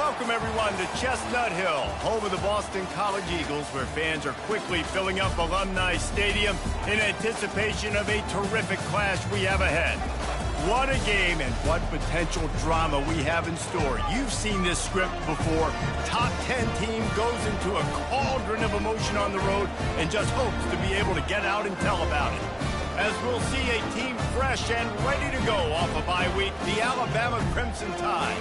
Welcome, everyone, to Chestnut Hill, home of the Boston College Eagles, where fans are quickly filling up Alumni Stadium in anticipation of a terrific clash we have ahead. What a game and what potential drama we have in store. You've seen this script before. Top 10 team goes into a cauldron of emotion on the road and just hopes to be able to get out and tell about it. As we'll see a team fresh and ready to go off a bye week, the Alabama Crimson Tide,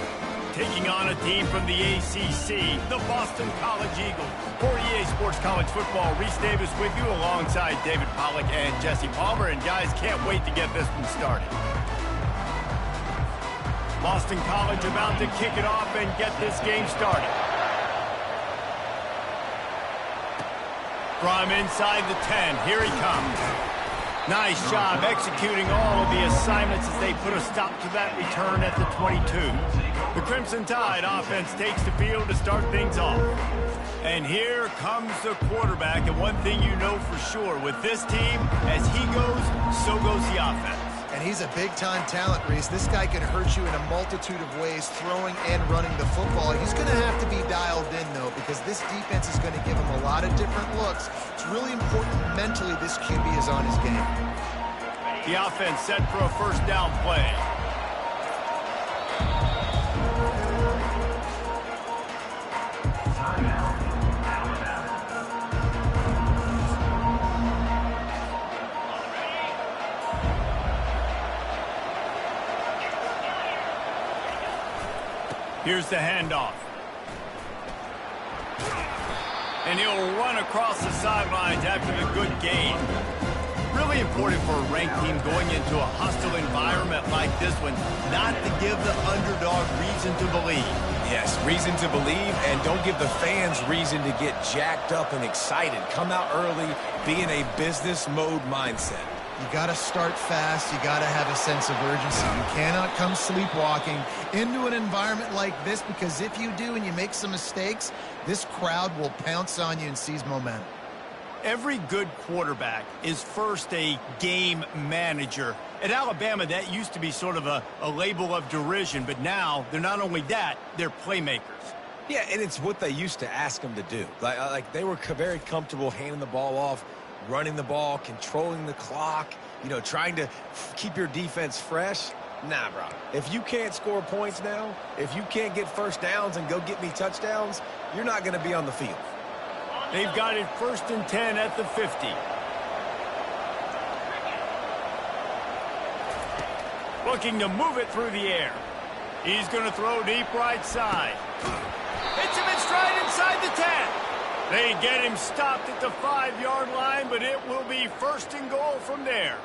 taking on a team from the ACC, the Boston College Eagles. For EA Sports College Football, Reese Davis with you alongside David Pollack and Jesse Palmer. And guys, can't wait to get this one started. Boston College about to kick it off and get this game started. From inside the 10, here he comes. Nice job executing all of the assignments as they put a stop to that return at the 22. The Crimson Tide offense takes the field to start things off. And here comes the quarterback, and one thing you know for sure, with this team, as he goes, so goes the offense. And he's a big-time talent, Reese. This guy can hurt you in a multitude of ways, throwing and running the football. He's going to have to be dialed in, though, because this defense is going to give him a lot of different looks. It's really important mentally this QB is on his game. The offense set for a first down play. Here's the handoff. And he'll run across the sidelines after the good gain. Really important for a ranked team going into a hostile environment like this one, not to give the underdog reason to believe. Yes, reason to believe, and don't give the fans reason to get jacked up and excited. Come out early, be in a business mode mindset. You got to start fast. You got to have a sense of urgency. You cannot come sleepwalking into an environment like this, because if you do and you make some mistakes, this crowd will pounce on you and seize momentum. Every good quarterback is first a game manager. At Alabama, that used to be sort of a label of derision, but now they're not only that, they're playmakers. Yeah, and it's what they used to ask them to do. Like they were very comfortable handing the ball off, running the ball, controlling the clock, trying to keep your defense fresh. Nah, bro. If you can't score points now, if you can't get first downs and go get me touchdowns, you're not going to be on the field. They've got it 1st and 10 at the 50. Looking to move it through the air. He's going to throw deep right side. Hits him in stride inside the 10. They get him stopped at the 5-yard line, but it will be 1st and goal from there.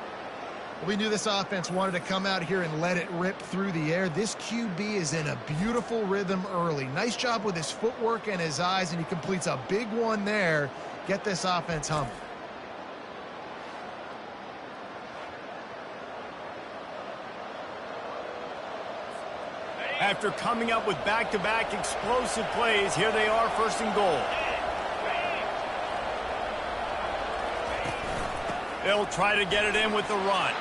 We knew this offense wanted to come out here and let it rip through the air. This QB is in a beautiful rhythm early. Nice job with his footwork and his eyes, and he completes a big one there. Get this offense humming. After coming up with back-to-back explosive plays, here they are, 1st and goal. They'll try to get it in with the run.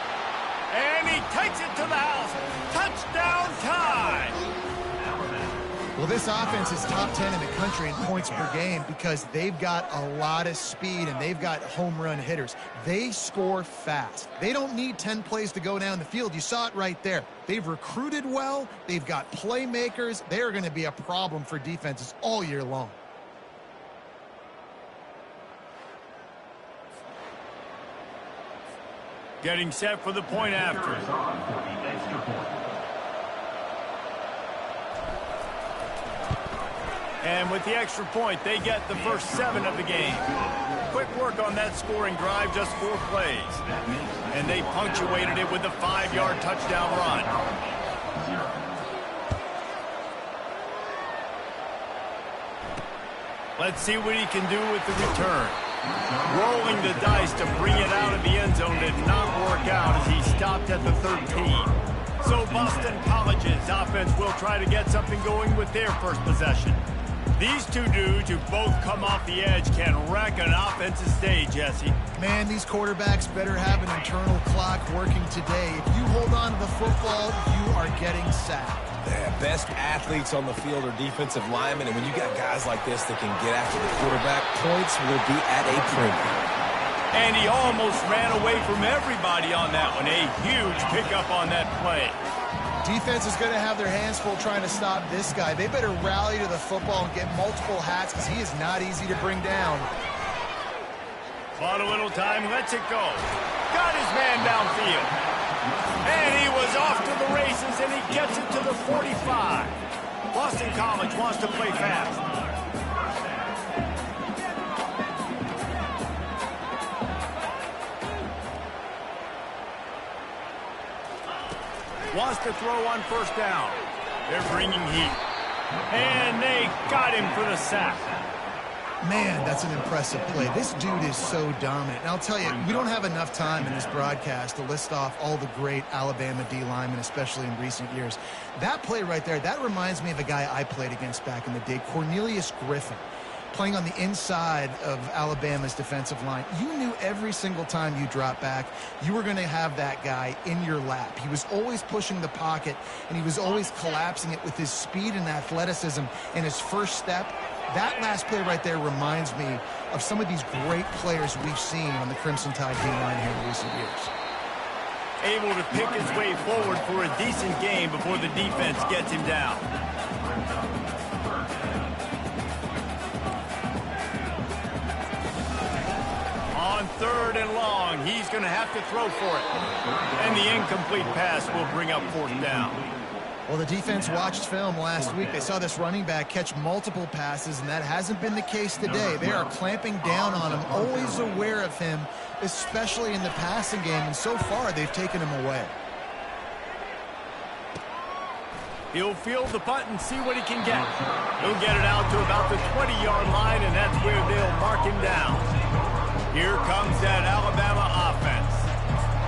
And he takes it to the house. Touchdown time! Well, this offense is top 10 in the country in points per game because they've got a lot of speed and they've got home run hitters. They score fast. They don't need 10 plays to go down the field. You saw it right there. They've recruited well. They've got playmakers. They are going to be a problem for defenses all year long. Getting set for the point after. And with the extra point, they get the first 7 of the game. Quick work on that scoring drive, just 4 plays. And they punctuated it with a 5-yard touchdown run. Let's see what he can do with the return. Rolling the dice to bring it out of the end zone did not work out as he stopped at the 13. So Boston College's offense will try to get something going with their first possession. These two dudes who both come off the edge can wreck an offensive stage, Jesse. Man, these quarterbacks better have an internal clock working today. If you hold on to the football, you are getting sacked. The best athletes on the field are defensive linemen, and when you got guys like this that can get after the quarterback, points will be at a premium. And he almost ran away from everybody on that one. A huge pickup on that play. Defense is going to have their hands full trying to stop this guy. They better rally to the football and get multiple hats because he is not easy to bring down. Bought a little time, lets it go. Got his man downfield. And he was off to the races, and he gets it to the 45. Boston College wants to play fast. Wants to throw on first down. They're bringing heat. And they got him for the sack. Man, that's an impressive play. This dude is so dominant. And I'll tell you, we don't have enough time in this broadcast to list off all the great Alabama D linemen, especially in recent years. That play right there, that reminds me of a guy I played against back in the day, Cornelius Griffin, playing on the inside of Alabama's defensive line. You knew every single time you dropped back, you were going to have that guy in your lap. He was always pushing the pocket, and he was always collapsing it with his speed and athleticism and his first step. That last play right there reminds me of some of these great players we've seen on the Crimson Tide D-line here in recent years. Able to pick his way forward for a decent game before the defense gets him down. On 3rd and long, he's going to have to throw for it. And the incomplete pass will bring up 4th down. Well, the defense watched film last week. They saw this running back catch multiple passes, and that hasn't been the case today. They are clamping down on him, always aware of him, especially in the passing game, and so far they've taken him away. He'll field the punt and see what he can get. He'll get it out to about the 20-yard line, and that's where they'll mark him down. Here comes that Alabama offense.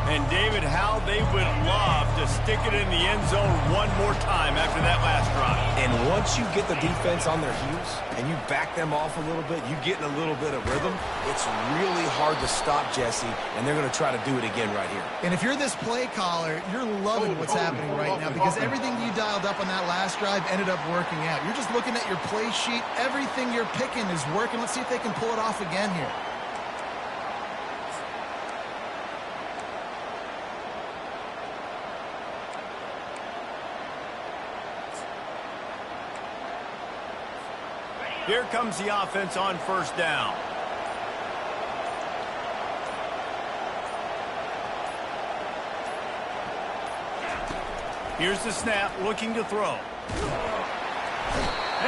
And David, how they would love to stick it in the end zone one more time after that last drive. And once you get the defense on their heels and you back them off a little bit, you get in a little bit of rhythm, it's really hard to stop, Jesse, and they're going to try to do it again right here. And if you're this play caller, you're loving what's happening right now because everything you dialed up on that last drive ended up working out. You're just looking at your play sheet. Everything you're picking is working. Let's see if they can pull it off again here. Here comes the offense on 1st down. Here's the snap, looking to throw.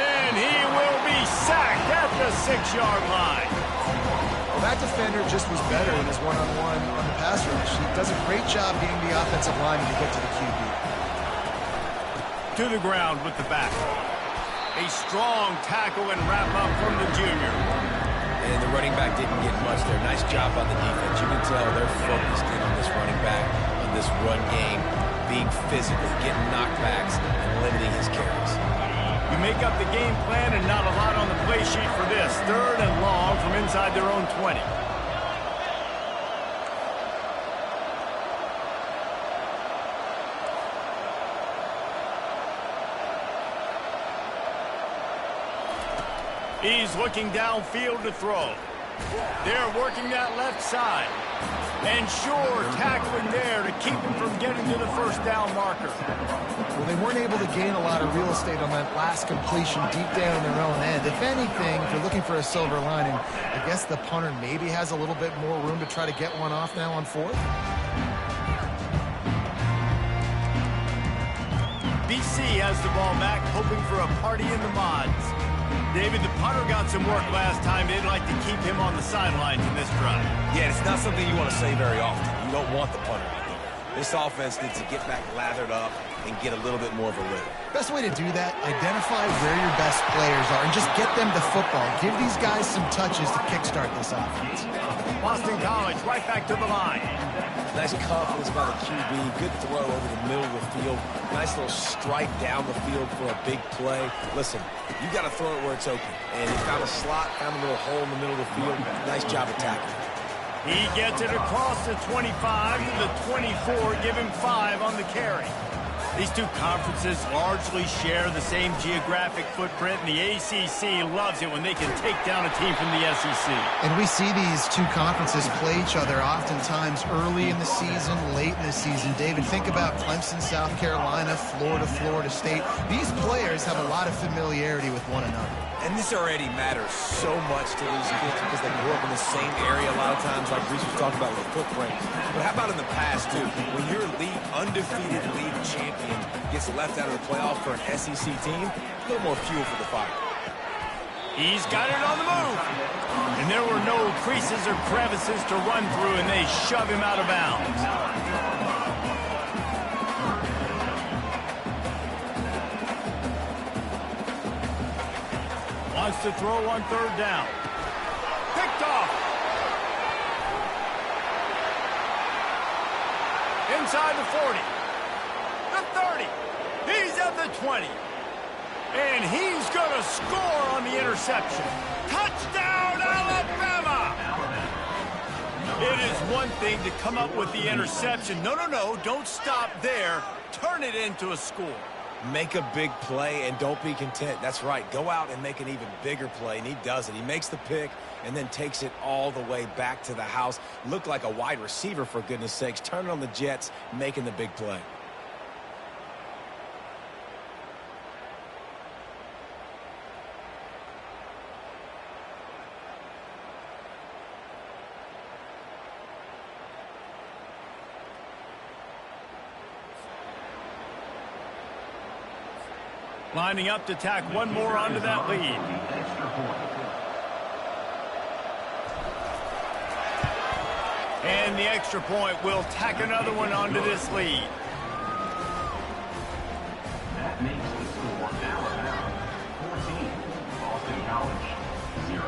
And he will be sacked at the 6-yard line. Well, that defender just was better in his one-on-one on the pass rush. He does a great job being the offensive lineman to get to the QB. To the ground with the back. A strong tackle and wrap-up from the junior. And the running back didn't get much there. Nice job on the defense. You can tell they're focused in on this running back, on this run game, being physical, getting knockbacks, and limiting his carries. You make up the game plan and not a lot on the play sheet for this. 3rd and long from inside their own 20. He's looking downfield to throw. They're working that left side. And sure, tackling there to keep him from getting to the 1st down marker. Well, they weren't able to gain a lot of real estate on that last completion deep down in their own end. If anything, if you're looking for a silver lining, I guess the punter maybe has a little bit more room to try to get one off now on 4th. BC has the ball back, hoping for a party in the mods. David, the punter got some work last time. They'd like to keep him on the sidelines in this drive. Yeah, it's not something you want to say very often. You don't want the punter to do it. This offense needs to get back lathered up and get a little bit more of a rhythm. Best way to do that, identify where your best players are and just get them the football. Give these guys some touches to kickstart this offense. Boston College right back to the line. Nice confidence by the QB. Good throw over the middle of the field. Nice little strike down the field for a big play. Listen, you got to throw it where it's open. And he found a slot, found a little hole in the middle of the field. Nice job attacking. He gets it across the 25 to the 24. Give him 5 on the carry. These two conferences largely share the same geographic footprint, and the ACC loves it when they can take down a team from the SEC. And we see these two conferences play each other oftentimes early in the season, late in the season. David, think about Clemson, South Carolina, Florida, Florida State. These players have a lot of familiarity with one another. And this already matters so much to these kids because they grew up in the same area a lot of times, like Reese was talking about with the footprint. But how about in the past, too? When your undefeated league champion gets left out of the playoff for an SEC team, a little more fuel for the fire. He's got it on the move. And there were no creases or crevices to run through, and they shove him out of bounds. Wants to throw on third down. Picked off. Inside the 40. The 30. He's at the 20. And he's going to score on the interception. Touchdown, Alabama! It is one thing to come up with the interception. No, don't stop there. Turn it into a score. Make a big play and don't be content. That's right. Go out and make an even bigger play, and he does it. He makes the pick and then takes it all the way back to the house. Looked like a wide receiver, for goodness sakes. Turning on the Jets, making the big play. Lining up to tack one more onto that lead. And the extra point will tack another one onto this lead. That makes the score Alabama 14, Boston College 0.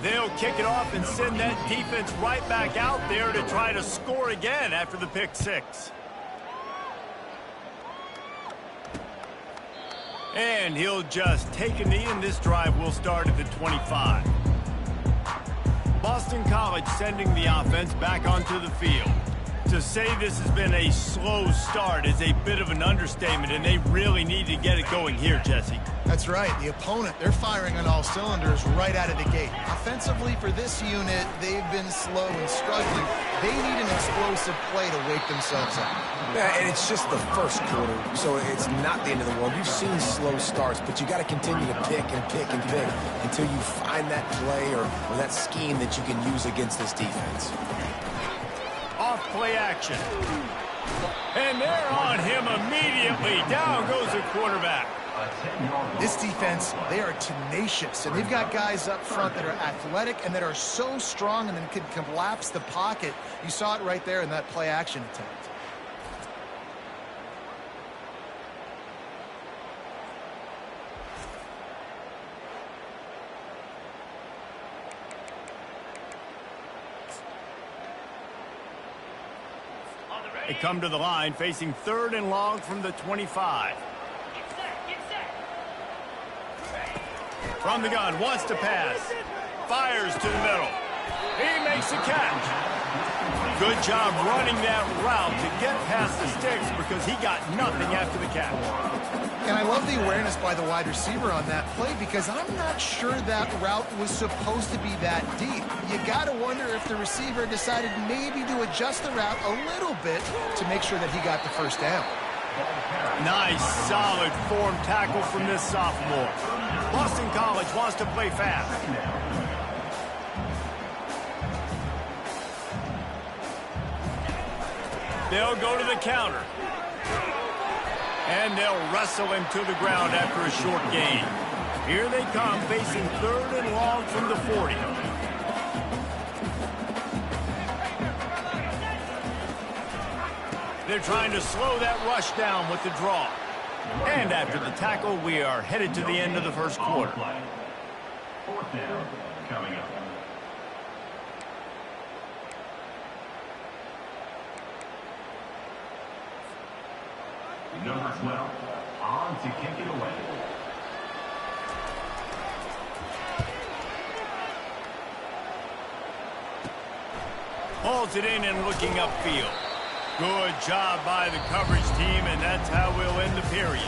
They'll kick it off and send that defense right back out there to try to score again after the pick six. And he'll just take a knee, and this drive will start at the 25. Boston College sending the offense back onto the field. To say this has been a slow start is a bit of an understatement, and they really need to get it going here, Jesse. That's right. The opponent, they're firing on all cylinders right out of the gate. Offensively, for this unit, they've been slow and struggling. They need an explosive play to wake themselves up. Yeah, and it's just the first quarter, so it's not the end of the world. You've seen slow starts, but you got to continue to pick and pick and pick until you find that play or that scheme that you can use against this defense. Off play action. And they're on him immediately. Down goes the quarterback. This defense, they are tenacious, and they've got guys up front that are athletic and that are so strong and then can collapse the pocket. You saw it right there in that play action attempt. They come to the line facing 3rd and long from the 25. From the gun, wants to pass. Fires to the middle. He makes the catch. Good job running that route to get past the sticks because he got nothing after the catch. And I love the awareness by the wide receiver on that play because I'm not sure that route was supposed to be that deep. You got to wonder if the receiver decided maybe to adjust the route a little bit to make sure that he got the first down. Nice, solid form tackle from this sophomore. Boston College wants to play fast. They'll go to the counter. And they'll wrestle him to the ground after a short gain. Here they come, facing 3rd and long from the 40. They're trying to slow that rush down with the draw. And after the tackle, we are headed to the end of the first quarter. 4th down coming up. Number 12, on to kick it away. Hauls it in and looking upfield. Good job by the coverage team, and that's how we'll end the period.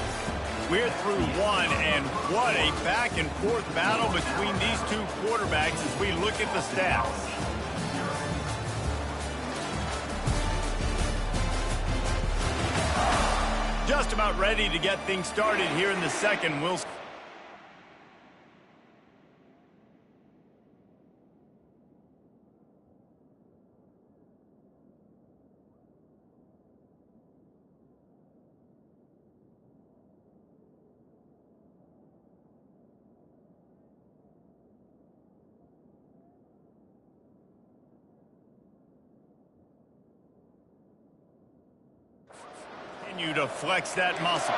We're through one, and what a back-and-forth battle between these two quarterbacks as we look at the stats. Just about ready to get things started here in the second. We'll continue to flex that muscle.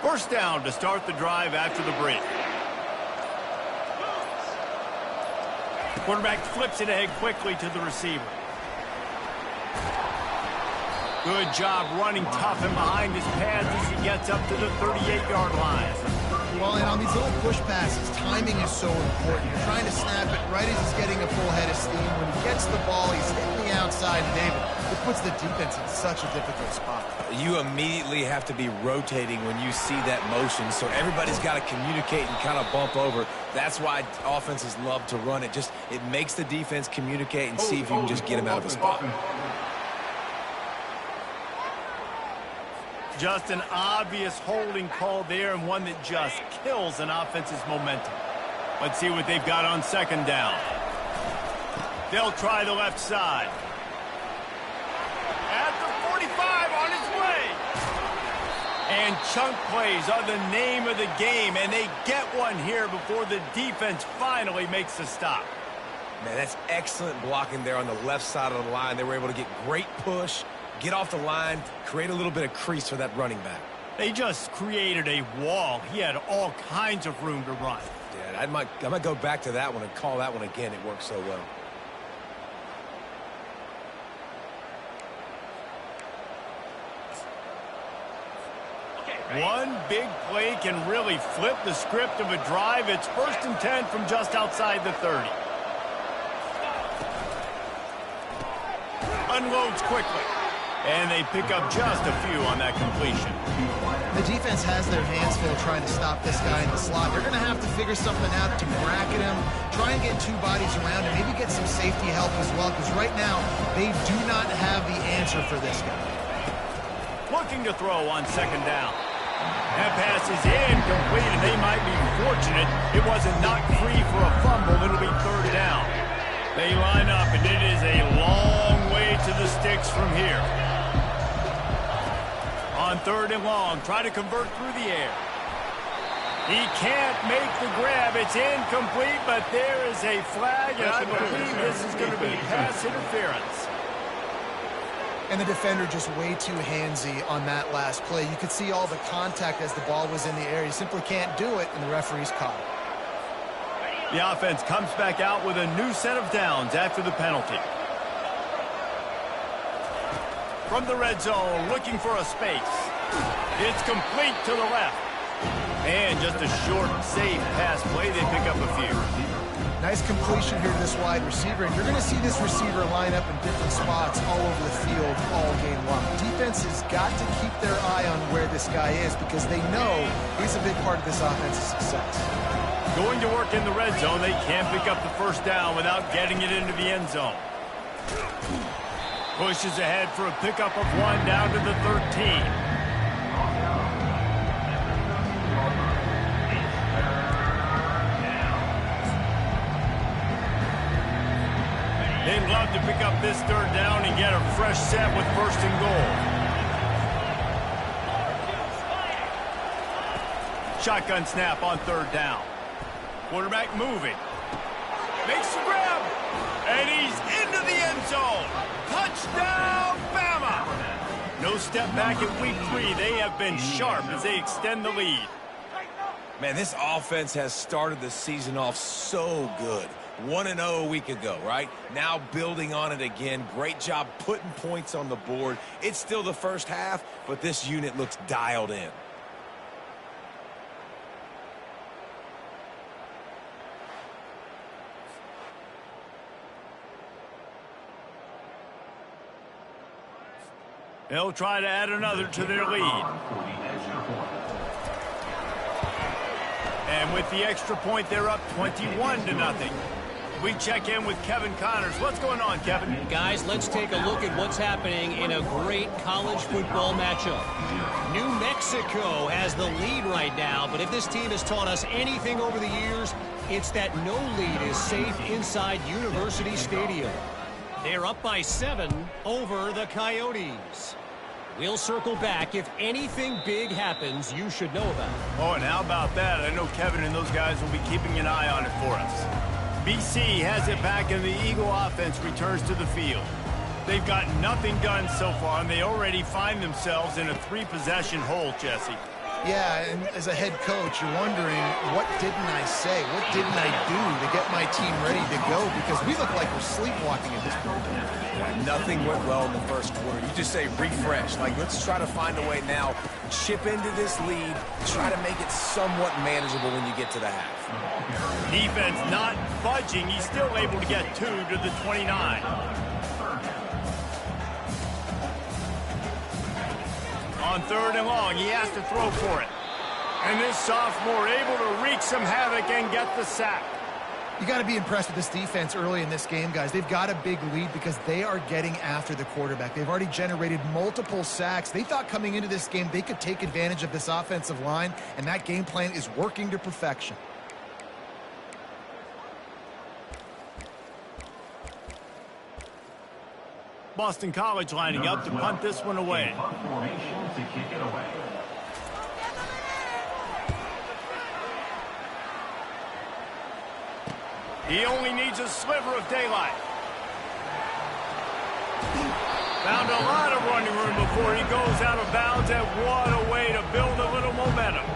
First down to start the drive after the break. Quarterback flips it ahead quickly to the receiver. Good job running tough and behind his pads as he gets up to the 38-yard line. Well, and on these little push passes, timing is so important. You're trying to snap it right as he's getting a full head of steam. When he gets the ball, he's hitting the outside, and David, it puts the defense in such a difficult spot. You immediately have to be rotating when you see that motion, so everybody's got to communicate and kind of bump over. That's why offenses love to run it. It makes the defense communicate and see if you can just get him out of a spot. Just an obvious holding call there, and one that just kills an offense's momentum. Let's see what they've got on second down. They'll try the left side. At the 45, on his way. And chunk plays are the name of the game, and they get one here before the defense finally makes a stop. Man, that's excellent blocking there on the left side of the line. They were able to get great push, get off the line, create a little bit of crease for that running back. They just created a wall. He had all kinds of room to run. Yeah, I might go back to that one and call that one again. It worked so well. One big play can really flip the script of a drive. It's 1st and 10 from just outside the 30. Unloads quickly. And they pick up just a few on that completion. The defense has their hands full trying to stop this guy in the slot. They're going to have to figure something out to bracket him, try and get two bodies around him, maybe get some safety help as well, because right now they do not have the answer for this guy. Looking to throw on second down. That pass is incomplete, and they might be fortunate it was a They line up, and it is a long way to the sticks from here. On 3rd and long, try to convert through the air. He can't make the grab. It's incomplete, but there is a flag, and I believe this is going to be pass interference. And the defender just way too handsy on that last play. You could see all the contact as the ball was in the air. He simply can't do it, and the referee's caught it. The offense comes back out with a new set of downs after the penalty. From the red zone, looking for a space. It's complete to the left. And just a short, safe pass play. They pick up a few. Nice completion here to this wide receiver. And you're going to see this receiver line up in different spots all over the field all game long. Defense has got to keep their eye on where this guy is because they know he's a big part of this offense's success. Going to work in the red zone. They can't pick up the first down without getting it into the end zone. Pushes ahead for a pickup of 1 down to the 13. They'd love to pick up this 3rd down and get a fresh set with 1st and goal. Shotgun snap on 3rd down. Quarterback moving. Makes the grab. And he's into the end zone. Touchdown, Bama! No step back in week 3. They have been sharp as they extend the lead. Man, this offense has started the season off so good. 1-0 a week ago, right? Now building on it again. Great job putting points on the board. It's still the first half, but this unit looks dialed in. They'll try to add another to their lead. And with the extra point, they're up 21-0. We check in with Kevin Connors. What's going on, Kevin? Guys, let's take a look at what's happening in a great college football matchup. New Mexico has the lead right now, but if this team has taught us anything over the years, it's that no lead is safe inside University Stadium. They're up by 7 over the Coyotes. We'll circle back. If anything big happens, you should know about it. Oh, and how about that? I know Kevin and those guys will be keeping an eye on it for us. BC has it back, and the Eagle offense returns to the field. They've got nothing done so far, and they already find themselves in a 3-possession hole, Jesse. Yeah, and as a head coach, you're wondering, what didn't I say? What didn't I do to get my team ready to go? Because we look like we're sleepwalking at this point. Yeah, nothing went well in the first quarter. You just say refresh. Like, let's try to find a way now. Chip into this lead. Try to make it somewhat manageable when you get to the half. Defense not budging. He's still able to get 2 to the 29. On 3rd and long, he has to throw for it. And this sophomore able to wreak some havoc and get the sack. You got to be impressed with this defense early in this game, guys. They've got a big lead because they are getting after the quarterback. They've already generated multiple sacks. They thought coming into this game they could take advantage of this offensive line, and that game plan is working to perfection. Boston College lining up to punt this one away. He only needs a sliver of daylight. Found a lot of running room before he goes out of bounds, and what a way to build a little momentum.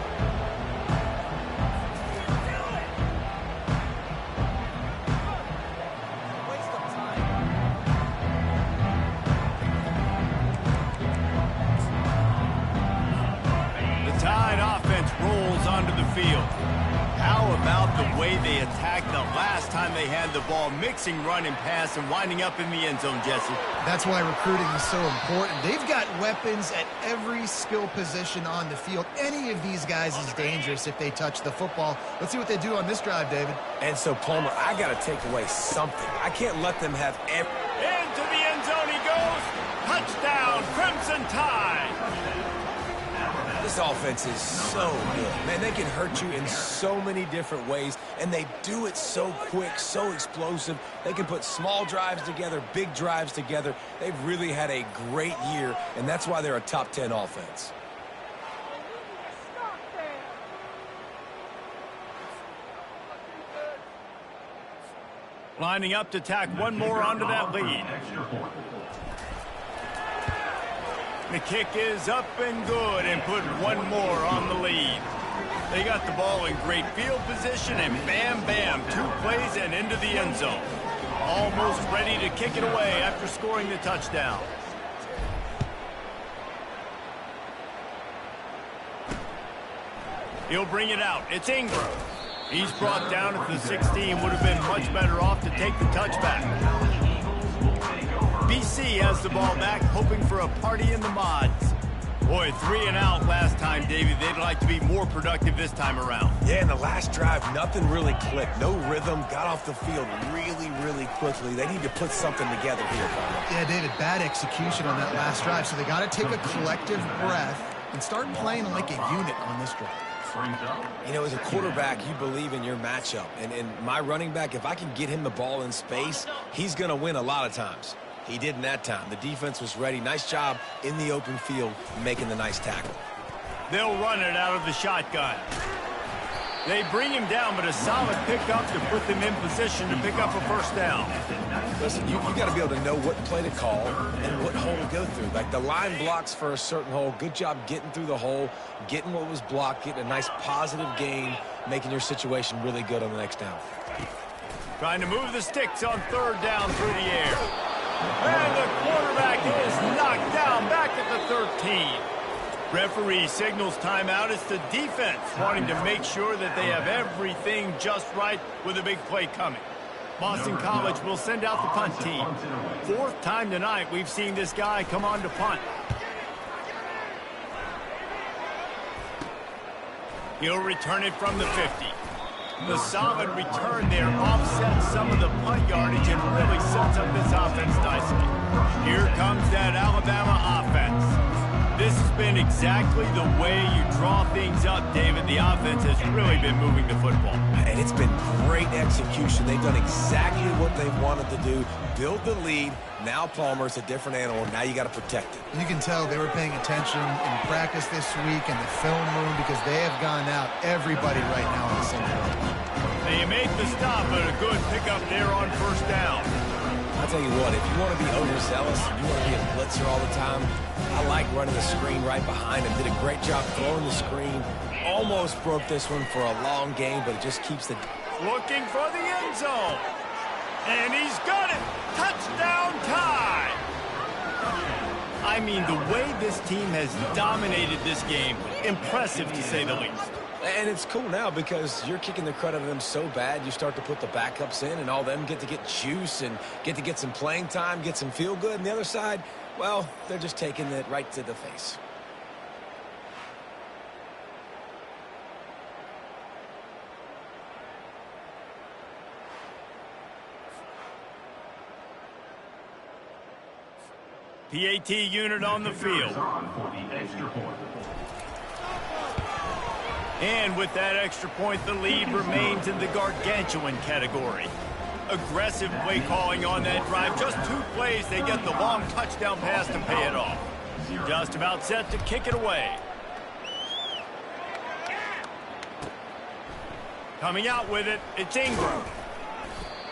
Tide offense rolls onto the field. How about the way they attacked the last time they had the ball, mixing run and pass and winding up in the end zone, Jesse? That's why recruiting is so important. They've got weapons at every skill position on the field. Any of these guys is dangerous if they touch the football. Let's see what they do on this drive, David. And so, Palmer, I got to take away something. I can't let them have every... Into the end zone he goes. Touchdown, Crimson Tide. This offense is so good. Man, they can hurt you in so many different ways, and they do it so quick, so explosive. They can put small drives together, big drives together. They've really had a great year, and that's why they're a top 10 offense. Lining up to tack one more onto that lead. The kick is up and good and put one more on the lead. They got the ball in great field position and bam, bam, 2 plays and into the end zone. Almost ready to kick it away after scoring the touchdown. He'll bring it out. It's Ingram. He's brought down at the 16. Would have been much better off to take the touchback. BC has the ball back, hoping for a party in the mods. Boy, 3 and out last time, David. They'd like to be more productive this time around. Yeah, in the last drive, nothing really clicked. No rhythm, got off the field really, really quickly. They need to put something together here, Carlo. Yeah, David, bad execution on that last drive, so they got to take a collective breath and start playing like a unit on this drive. You know, as a quarterback, you believe in your matchup. And my running back, if I can get him the ball in space, he's going to win a lot of times. He did in that time. The defense was ready. Nice job in the open field making the nice tackle. They'll run it out of the shotgun. They bring him down, but a solid pickup to put them in position to pick up a first down. Listen, you got to be able to know what play to call and what hole to go through. Like the line blocks for a certain hole. Good job getting through the hole, getting what was blocked, getting a nice positive gain, making your situation really good on the next down. Trying to move the sticks on 3rd down through the air. And the quarterback is knocked down back at the 13. Referee signals timeout. It's the defense wanting to make sure that they have everything just right with a big play coming. Boston College will send out the punt team. 4th time tonight we've seen this guy come on to punt. He'll return it from the 50. The solid return there offsets some of the punt yardage and really sets up this offense nicely. Here comes that Alabama offense. This has been exactly the way you draw things up, David. The offense has really been moving the football. And it's been great execution. They've done exactly what they wanted to do. Build the lead. Now Palmer's a different animal. Now you got to protect it. You can tell they were paying attention in practice this week in the film room because they have gone out everybody right now on the same page. They make the stop, but a good pickup there on 1st down. I'll tell you what, if you want to be overzealous, you want to be a blitzer all the time, I like running the screen right behind him. Did a great job throwing the screen. Almost broke this one for a long game, but it just keeps the... Looking for the end zone. And he's got it. Touchdown tie. I mean, the way this team has dominated this game, impressive to say the least. And it's cool now because you're kicking the credit of them so bad, you start to put the backups in and all them get to get juice and get to get some playing time, get some feel good. And the other side, well, they're just taking it right to the face. PAT unit on the field. And with that extra point, the lead remains in the gargantuan category. Aggressive play calling on that drive. Just 2 plays, they get the long touchdown pass to pay it off. Just about set to kick it away. Coming out with it, it's Ingram.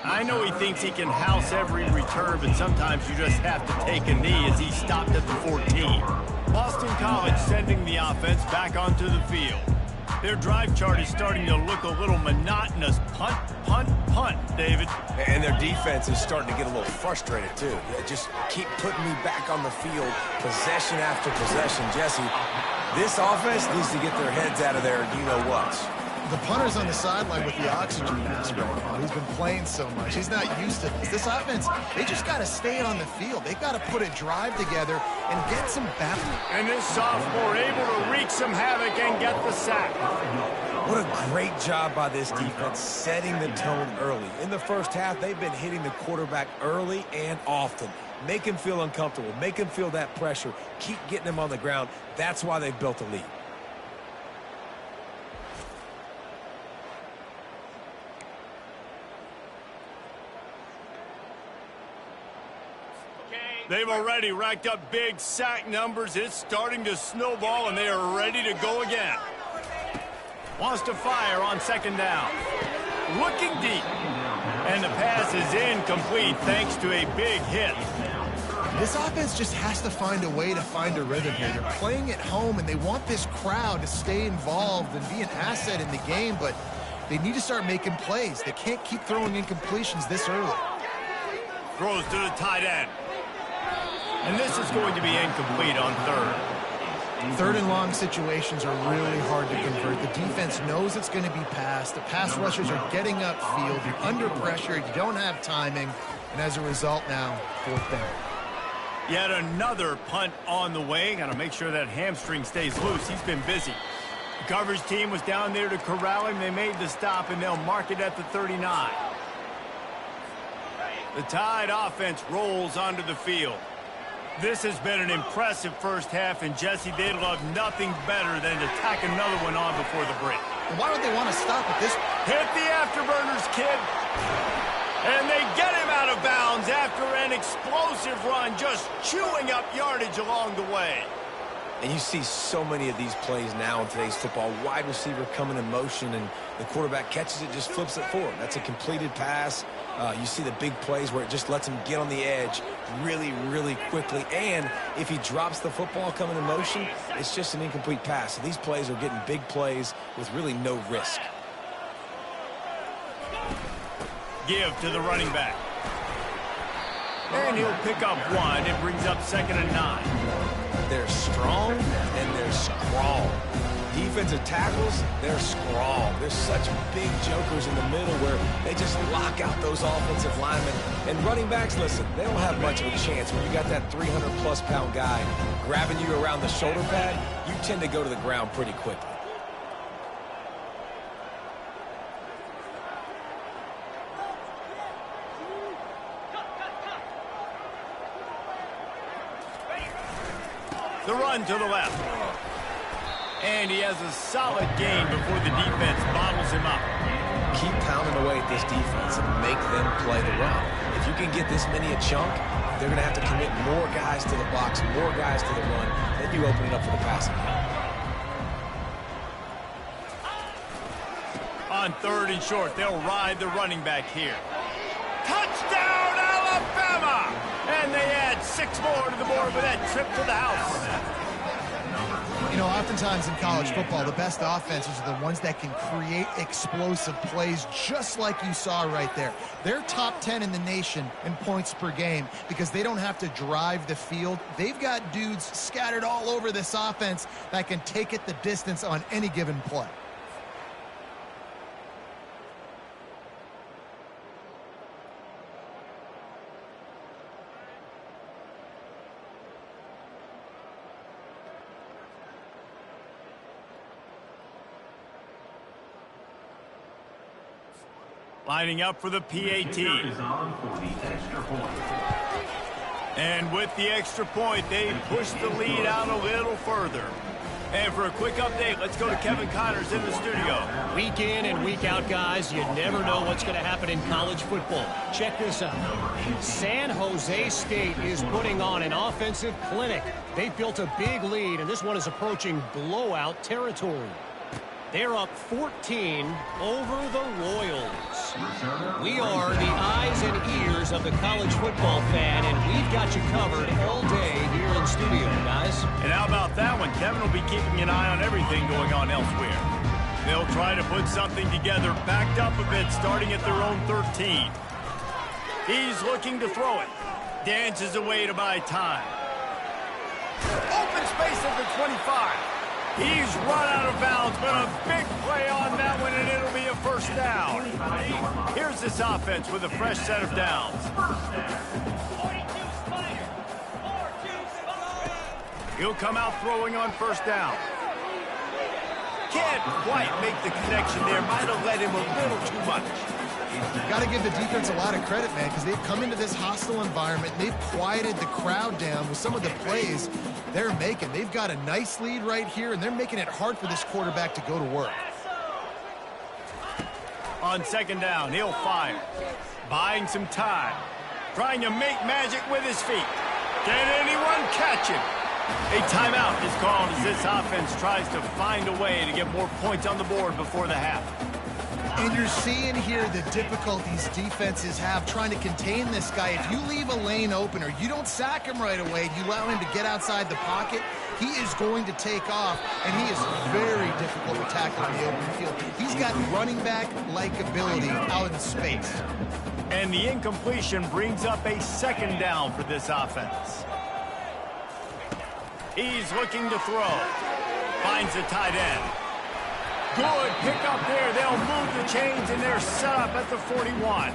I know he thinks he can house every return, but sometimes you just have to take a knee as he stopped at the 14. Boston College sending the offense back onto the field. Their drive chart is starting to look a little monotonous. Punt, punt, punt, David. And their defense is starting to get a little frustrated, too. Just keep putting me back on the field, possession after possession. Jesse, this offense needs to get their heads out of there, you-know-whats. The punter's on the sideline with the oxygen mask right now. He's been playing so much. He's not used to this. This offense, they just got to stay on the field. They've got to put a drive together and get some balance. And this sophomore able to wreak some havoc and get the sack. What a great job by this defense setting the tone early. In the first half, they've been hitting the quarterback early and often. Make him feel uncomfortable. Make him feel that pressure. Keep getting him on the ground. That's why they've built a lead. They've already racked up big sack numbers. It's starting to snowball, and they are ready to go again. Wants to fire on second down. Looking deep. And the pass is incomplete thanks to a big hit. This offense just has to find a way to find a rhythm here. They're playing at home, and they want this crowd to stay involved and be an asset in the game, but they need to start making plays. They can't keep throwing incompletions this early. Throws to the tight end. And this is going to be incomplete on third. Third and long situations are really hard to convert. The defense knows it's going to be passed. The pass rushers are getting upfield. You're under pressure. You don't have timing. And as a result now, fourth down. Yet another punt on the way. Got to make sure that hamstring stays loose. He's been busy. The coverage team was down there to corral him. They made the stop, and they'll mark it at the 39. The Tide offense rolls onto the field. This has been an impressive first half, and Jesse, they'd love nothing better than to tack another one on before the break. And why would they want to stop at this? Hit the afterburners, kid. And they get him out of bounds after an explosive run, just chewing up yardage along the way. And you see so many of these plays now in today's football. Wide receiver coming in motion, and the quarterback catches it, just flips it forward. That's a completed pass. You see the big plays where it just lets him get on the edge really, really quickly. And if he drops the football coming in motion, it's just an incomplete pass. So these plays are getting big plays with really no risk. Give to the running back. And he'll pick up one. It brings up 2nd and 9. They're strong and they're scrawl. Defensive tackles, they're scrawl. There's such big jokers in the middle where they just lock out those offensive linemen. And running backs, listen, they don't have much of a chance. When you got that 300-plus pound guy grabbing you around the shoulder pad, you tend to go to the ground pretty quickly. The run to the left. And he has a solid gain before the defense bottles him up. Keep pounding away at this defense and make them play the run. If you can get this many a chunk, they're going to have to commit more guys to the box, more guys to the run. Then you open it up for the passing game. On 3rd and short, they'll ride the running back here. Touchdown, Alabama! And they add 6 more to the board with that trip to the house. You know, oftentimes in college football, the best offenses are the ones that can create explosive plays just like you saw right there. They're top 10 in the nation in points per game because they don't have to drive the field. They've got dudes scattered all over this offense that can take it the distance on any given play. Lining up for the PAT. And with the extra point, they push the lead out a little further. And for a quick update, let's go to Kevin Connors in the studio. Week in and week out, guys, you never know what's going to happen in college football. Check this out. San Jose State is putting on an offensive clinic. They've built a big lead, and this one is approaching blowout territory. They're up 14 over the Royals. We are the eyes and ears of the college football fan, and we've got you covered all day here in studio, guys. And how about that one? Kevin will be keeping an eye on everything going on elsewhere. They'll try to put something together, backed up a bit, starting at their own 13. He's looking to throw it. Dances away to buy time. Open space at the 25. He's run out of bounds, but a big play on that one, and it'll be a first down. Here's this offense with a fresh set of downs. He'll come out throwing on first down. Can't quite make the connection there. Might have led him a little too much. Got to give the defense a lot of credit, man, because they've come into this hostile environment. They've quieted the crowd down with some of the plays they're making. They've got a nice lead right here, and they're making it hard for this quarterback to go to work. On second down, he'll fire. Buying some time. Trying to make magic with his feet. Can anyone catch it? A timeout is called as this offense tries to find a way to get more points on the board before the half. And you're seeing here the difficulties defenses have trying to contain this guy. If you leave a lane open or you don't sack him right away, you allow him to get outside the pocket, he is going to take off, and he is very difficult to tackle in the open field. He's got running back-like ability out in space. And the incompletion brings up a second down for this offense. He's looking to throw. Finds the tight end. Good pick up there. They'll move the chains, and they're set up at the 41.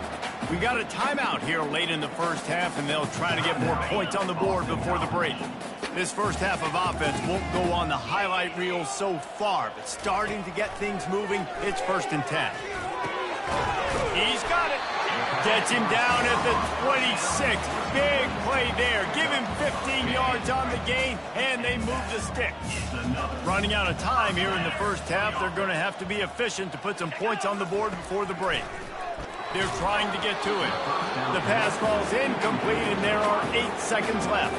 We got a timeout here late in the first half, and they'll try to get more points on the board before the break. This first half of offense won't go on the highlight reel so far, but starting to get things moving, it's 1st and 10. He's got it. Gets him down at the 26. Big play there. Give him 15 yards on the gain, and they move the sticks. Running out of time here in the first half, they're going to have to be efficient to put some points on the board before the break. They're trying to get to it. The pass ball's incomplete, and there are 8 seconds left.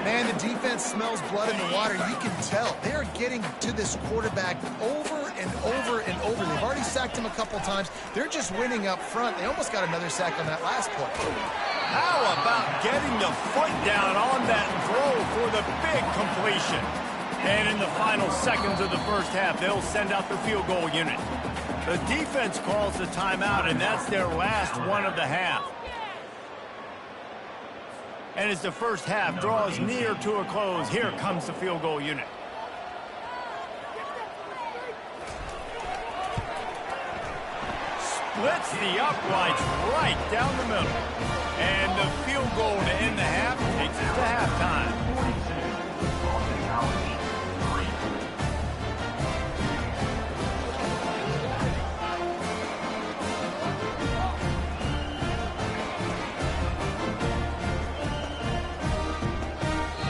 Man, the defense smells blood in the water. You can tell. They are getting to this quarterback over and over and over. They've already sacked him a couple times. They're just winning up front. They almost got another sack on that last play. How about getting the foot down on that throw for the big completion? And in the final seconds of the first half, they'll send out the field goal unit. The defense calls the timeout, and that's their last one of the half. And as the first half draws near to a close, here comes the field goal unit. Splits the uprights right down the middle. And the field goal to end the half takes us to halftime.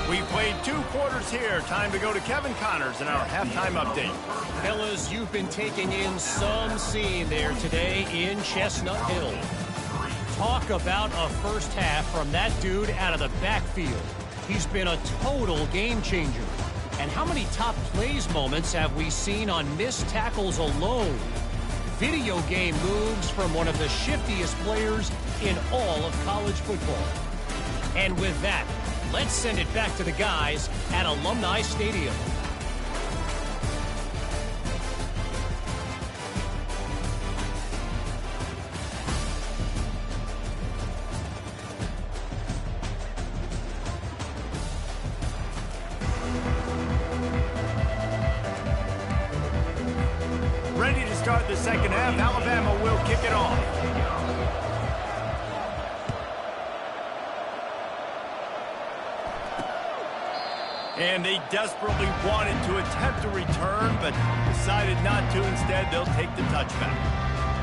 We played 2 quarters here. Time to go to Kevin Connors in our halftime update. Fellas, you've been taking in some scene there today in Chestnut Hill. Talk about a first half from that dude out of the backfield. He's been a total game changer. And how many top plays moments have we seen on missed tackles alone? Video game moves from one of the shiftiest players in all of college football. And with that, let's send it back to the guys at Alumni Stadium. Ready to start the second half. Alabama will kick it off. And they desperately wanted to attempt a return, but decided not to. Instead, they'll take the touchback.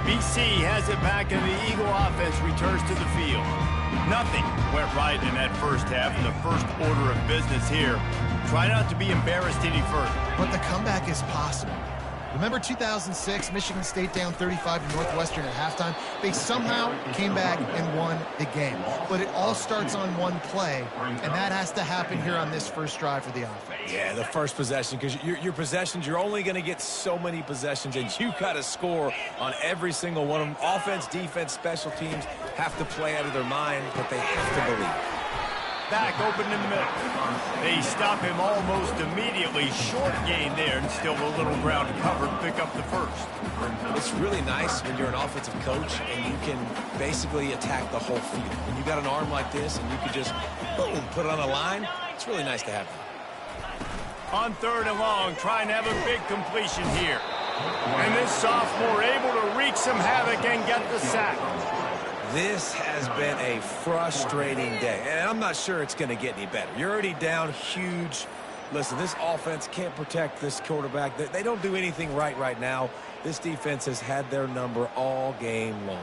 BC has it back, and the Eagle offense returns to the field. Nothing went right in that first half, and the first order of business here. Try not to be embarrassed any further. But the comeback is possible. Remember 2006, Michigan State down 35 to Northwestern at halftime? They somehow came back and won the game. But it all starts on one play, and that has to happen here on this first drive for the offense. Yeah, the first possession, because your possessions, you're only going to get so many possessions, and you've got to score on every single one of them. Offense, defense, special teams have to play out of their mind, but they have to believe. Back open in the middle. They stop him almost immediately. Short gain there, and still a little ground covered. Pick up the first. It's really nice when you're an offensive coach and you can basically attack the whole field. When you got an arm like this and you can just, boom, put it on a line, it's really nice to have that. On 3rd and long, trying to have a big completion here. And this sophomore able to wreak some havoc and get the sack. This has been a frustrating day, and I'm not sure it's going to get any better. You're already down huge. Listen, this offense can't protect this quarterback. They don't do anything right now. This defense has had their number all game long.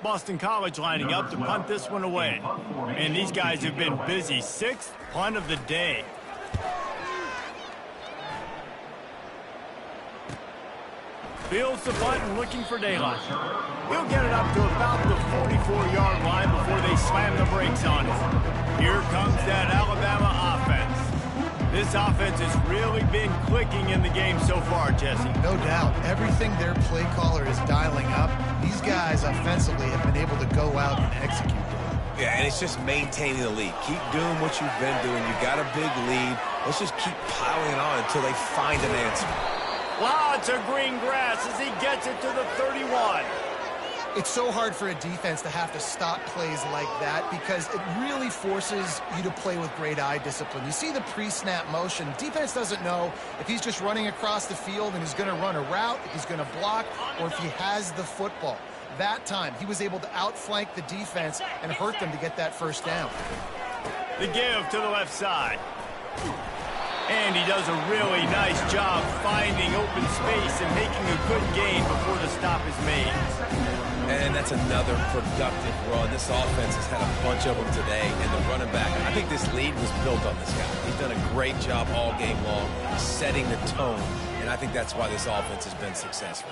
Boston College lining up to punt this one away. And these guys have been busy. 6th punt of the day. Fields the punt and looking for daylight. He'll get it up to about the 44-yard line before they slam the brakes on it. Here comes that Alabama offense. This offense has really been clicking in the game so far, Jesse. No doubt. Everything their play caller is dialing up, these guys offensively have been able to go out and execute. Yeah, and it's just maintaining the lead. Keep doing what you've been doing. You got a big lead. Let's just keep piling it on until they find an answer. Lots of green grass as he gets it to the 31. It's so hard for a defense to have to stop plays like that because it really forces you to play with great eye discipline. You see the pre-snap motion. Defense doesn't know if he's just running across the field and he's going to run a route, if he's going to block, or if he has the football. That time, he was able to outflank the defense and hurt them to get that first down. The give to the left side. And he does a really nice job finding open space and making a good gain before the stop is made. And that's another productive run. This offense has had a bunch of them today, and the running back, I think this lead was built on this guy. He's done a great job all game long setting the tone, and I think that's why this offense has been successful.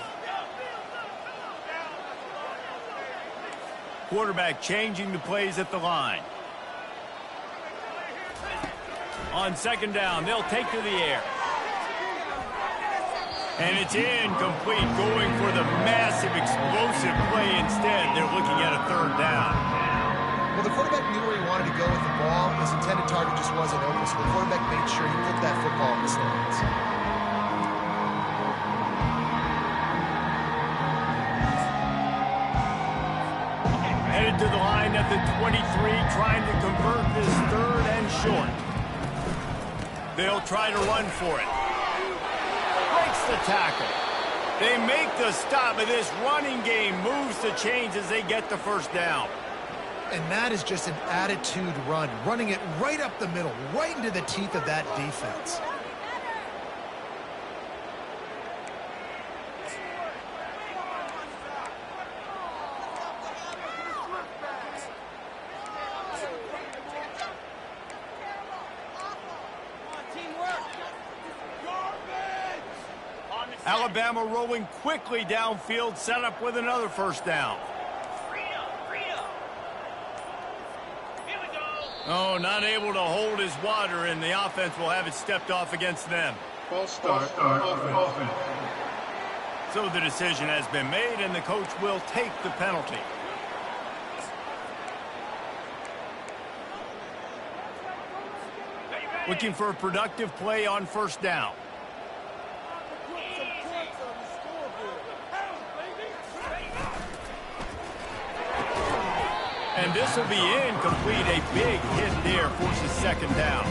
Quarterback changing the plays at the line. On second down, they'll take to the air. And it's incomplete, going for the massive explosive play instead. They're looking at a third down. Well, the quarterback knew where he wanted to go with the ball. His intended target just wasn't open, so the quarterback made sure he put that football in the stands. Headed to the line at the 23, trying to convert this third and short. They'll try to run for it. Breaks the tackle. They make the stop, but this running game moves the chains as they get the first down. And that is just an attitude run, running it right up the middle, right into the teeth of that defense. Alabama rolling quickly downfield, set up with another first down. Oh, not able to hold his water, and the offense will have it stepped off against them. False start offense. So the decision has been made, and the coach will take the penalty. Looking for a productive play on first down. And this will be incomplete. A big hit there forces second down.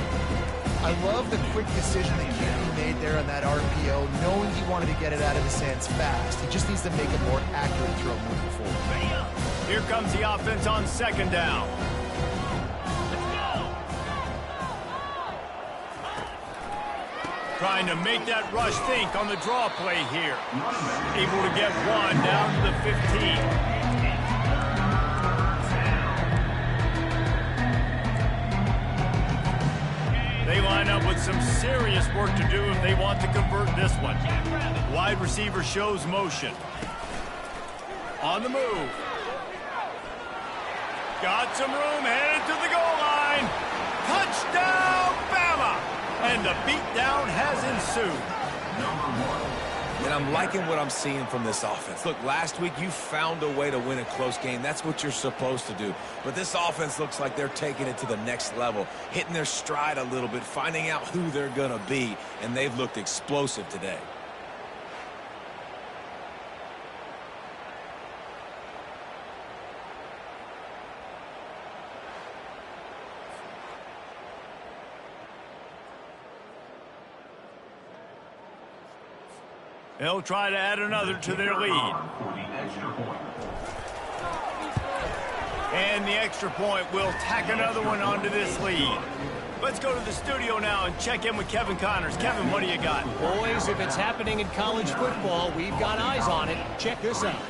I love the quick decision that QB made there on that RPO, knowing he wanted to get it out of his hands fast. He just needs to make a more accurate throw moving forward. Here comes the offense on second down. Trying to make that rush think on the draw play here. Able to get one down to the 15. They line up with some serious work to do if they want to convert this one. Wide receiver shows motion. On the move. Got some room, headed to the goal line. Touchdown, Bama! And the beatdown has ensued. And I'm liking what I'm seeing from this offense. Look, last week you found a way to win a close game. That's what you're supposed to do. But this offense looks like they're taking it to the next level, hitting their stride a little bit, finding out who they're going to be, and they've looked explosive today. They'll try to add another to their lead. And the extra point will tack another one onto this lead. Let's go to the studio now and check in with Kevin Connors. Kevin, what do you got? Boys, if it's happening in college football, we've got eyes on it. Check this out.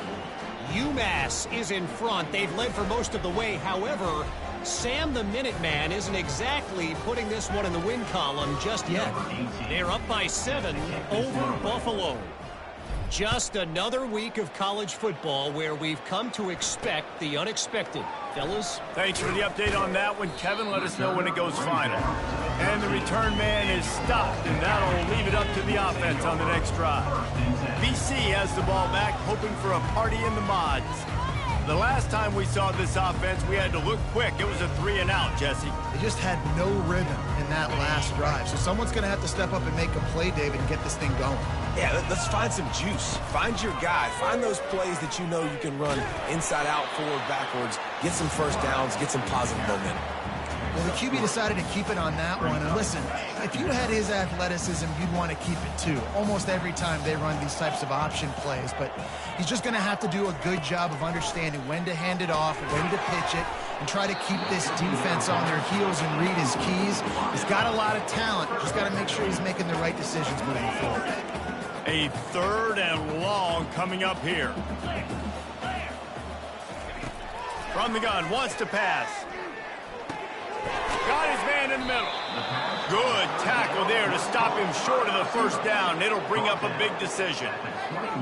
UMass is in front. They've led for most of the way. However, Sam the Minuteman isn't exactly putting this one in the win column just yet. They're up by 7 over Buffalo. Just another week of college football where we've come to expect the unexpected. Fellas? Thanks for the update on that one, Kevin. Let us know when it goes final. And the return man is stopped, and that'll leave it up to the offense on the next drive. BC has the ball back, hoping for a party in the mods. The last time we saw this offense, we had to look quick. It was a 3-and-out, Jesse. They just had no rhythm in that last drive. So someone's going to have to step up and make a play, David, and get this thing going. Yeah, let's find some juice. Find your guy. Find those plays that you know you can run inside out, forward, backwards. Get some first downs. Get some positive momentum. Well, the QB decided to keep it on that one. And listen, if you had his athleticism, you'd want to keep it too. Almost every time they run these types of option plays. But he's just going to have to do a good job of understanding when to hand it off, when to pitch it, and try to keep this defense on their heels and read his keys. He's got a lot of talent. Just got to make sure he's making the right decisions moving forward. A 3rd and long coming up here. From the gun, wants to pass. Got his man in the middle. Good tackle there to stop him short of the first down. It'll bring up a big decision.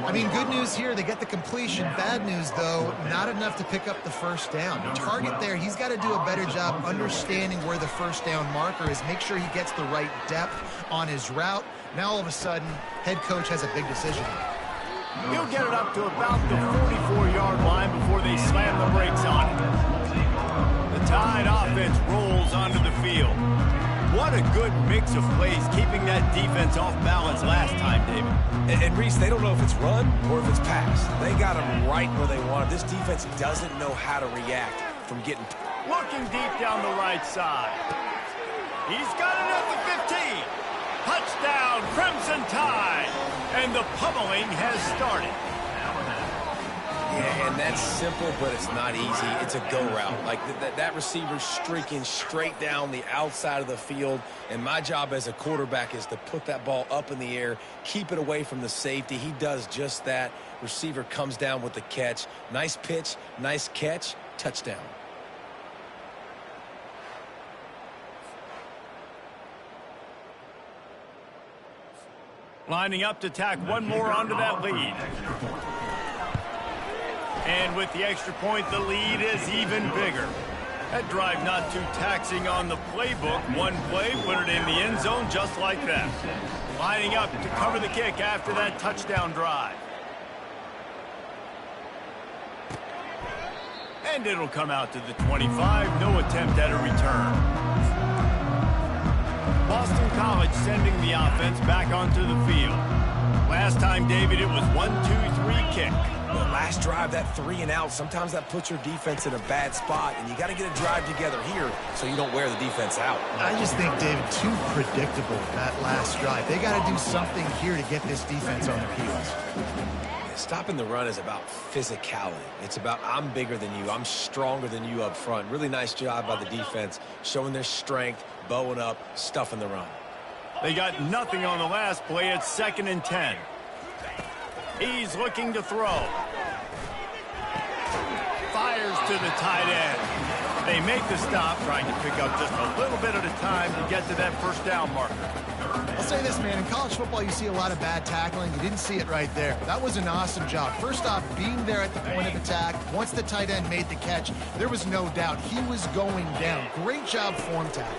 I mean, good news here, they get the completion. Bad news, though, not enough to pick up the first down. The target there, he's got to do a better job understanding where the first down marker is, make sure he gets the right depth on his route. Now, all of a sudden, head coach has a big decision. He'll get it up to about the 44-yard line before they slam the brakes on it. The Tide offense rolls onto the field. What a good mix of plays, keeping that defense off balance last time, David. And Reese, they don't know if it's run or if it's pass. They got them right where they want it. This defense doesn't know how to react from getting... Looking deep down the right side. He's got it at the 15. Touchdown, Crimson Tide. And the pummeling has started. Yeah, and that's simple, but it's not easy. It's a go route. Like that receiver's streaking straight down the outside of the field, and my job as a quarterback is to put that ball up in the air, keep it away from the safety. He does just that. Receiver comes down with the catch. Nice pitch, nice catch, touchdown. Lining up to tack one more onto that lead. And with the extra point, the lead is even bigger. That drive not too taxing on the playbook. One play, put it in the end zone just like that. Lining up to cover the kick after that touchdown drive. And it'll come out to the 25. No attempt at a return. Boston College sending the offense back onto the field. Last time, David, it was 1-2-3 kick. But last drive, that 3-and-out, sometimes that puts your defense in a bad spot, and you got to get a drive together here so you don't wear the defense out. I just think, David, too predictable that last drive. They got to do something here to get this defense on their heels. Stopping the run is about physicality. It's about I'm bigger than you. I'm stronger than you up front. Really nice job by the defense, showing their strength, bowing up, stuffing the run. They got nothing on the last play. It's 2nd and 10. He's looking to throw. Fires to the tight end. They make the stop, trying to pick up just a little bit at a time to get to that first down marker. I'll say this, man. In college football, you see a lot of bad tackling. You didn't see it right there. That was an awesome job. First off, being there at the point of attack. Once the tight end made the catch, there was no doubt he was going down. Great job form tackle.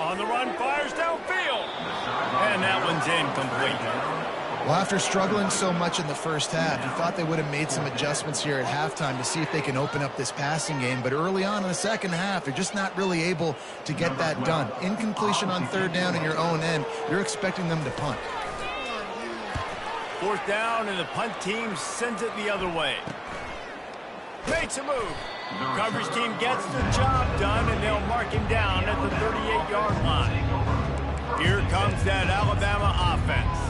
On the run, fires downfield. And that one's incomplete. Well, after struggling so much in the first half, you thought they would have made some adjustments here at halftime to see if they can open up this passing game. But early on in the second half, they're just not really able to get that done. Incompletion on 3rd down in your own end, you're expecting them to punt. 4th down, and the punt team sends it the other way. Makes a move. Coverage team gets the job done, and they'll mark him down at the 38-yard line. Here comes that Alabama offense.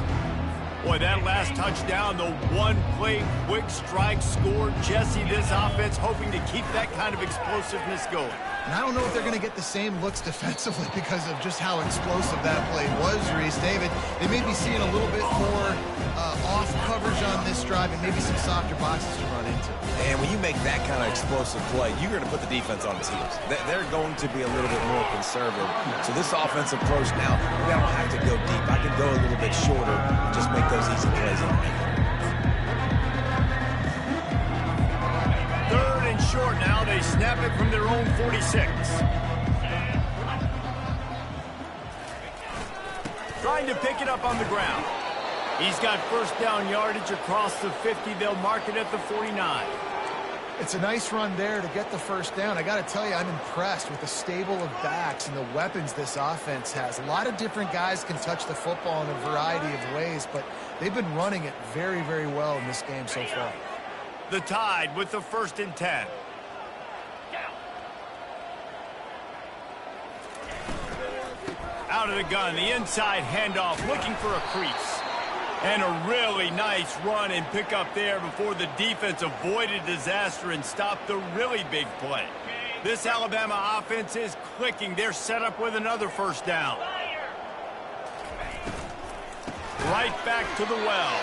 Boy, that last touchdown, the one-play quick strike score. Jesse, this offense hoping to keep that kind of explosiveness going. And I don't know if they're going to get the same looks defensively because of just how explosive that play was, Reese. David, they may be seeing a little bit more off coverage on this drive and maybe some softer boxes to run into. And when you make that kind of explosive play, you're going to put the defense on its heels. They're going to be a little bit more conservative. So this offensive approach now, maybe I don't have to go deep. I can go a little bit shorter and just make those easy plays underneath. Third and short now. They snap it from their own 46. Trying to pick it up on the ground. He's got first down yardage across the 50. They'll mark it at the 49. It's a nice run there to get the first down. I got to tell you, I'm impressed with the stable of backs and the weapons this offense has. A lot of different guys can touch the football in a variety of ways, but they've been running it very, very well in this game so far. The Tide with the 1st and 10. Out of the gun, the inside handoff, looking for a crease. And a really nice run and pick up there before the defense avoided disaster and stopped the really big play. This Alabama offense is clicking. They're set up with another first down. Right back to the well.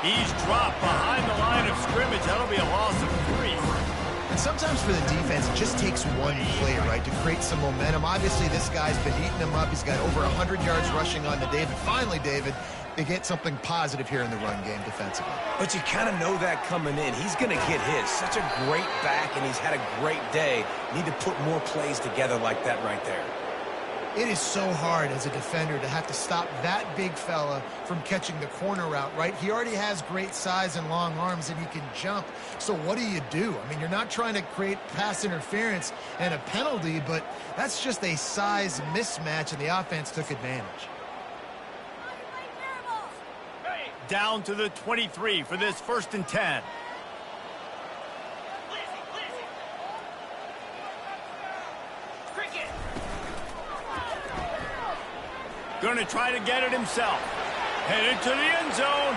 He's dropped behind the line of scrimmage. That'll be a loss of 3. And sometimes for the defense, it just takes one play, right, to create some momentum. Obviously, this guy's been eating them up. He's got over 100 yards rushing on the day. But finally, David, they get something positive here in the run game defensively. But you kind of know that coming in. He's going to get his. Such a great back, and he's had a great day. Need to put more plays together like that right there. It is so hard as a defender to have to stop that big fella from catching the corner route, right? He already has great size and long arms, and he can jump. So what do? I mean, you're not trying to create pass interference and a penalty, but that's just a size mismatch, and the offense took advantage. Down to the 23 for this 1st and 10. Going to try to get it himself. Headed to the end zone.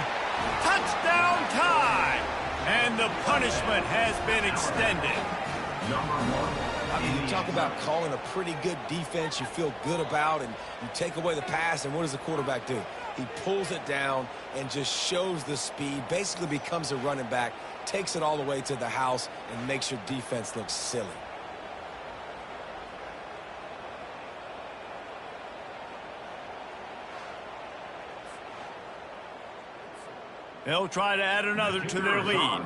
Touchdown Tide. And the punishment has been extended. I mean, you talk about calling a pretty good defense you feel good about, and you take away the pass, and what does the quarterback do? He pulls it down and just shows the speed, basically becomes a running back, takes it all the way to the house, and makes your defense look silly. They'll try to add another to their lead.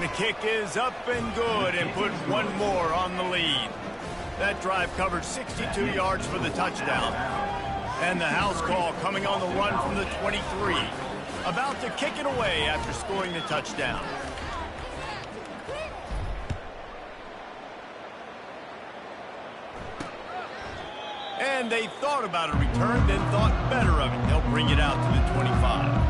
The kick is up and good and put one more on the lead. That drive covered 62 yards for the touchdown. And the house call coming on the run from the 23. About to kick it away after scoring the touchdown. And they thought about a return, then thought better of it. They'll bring it out to the 25.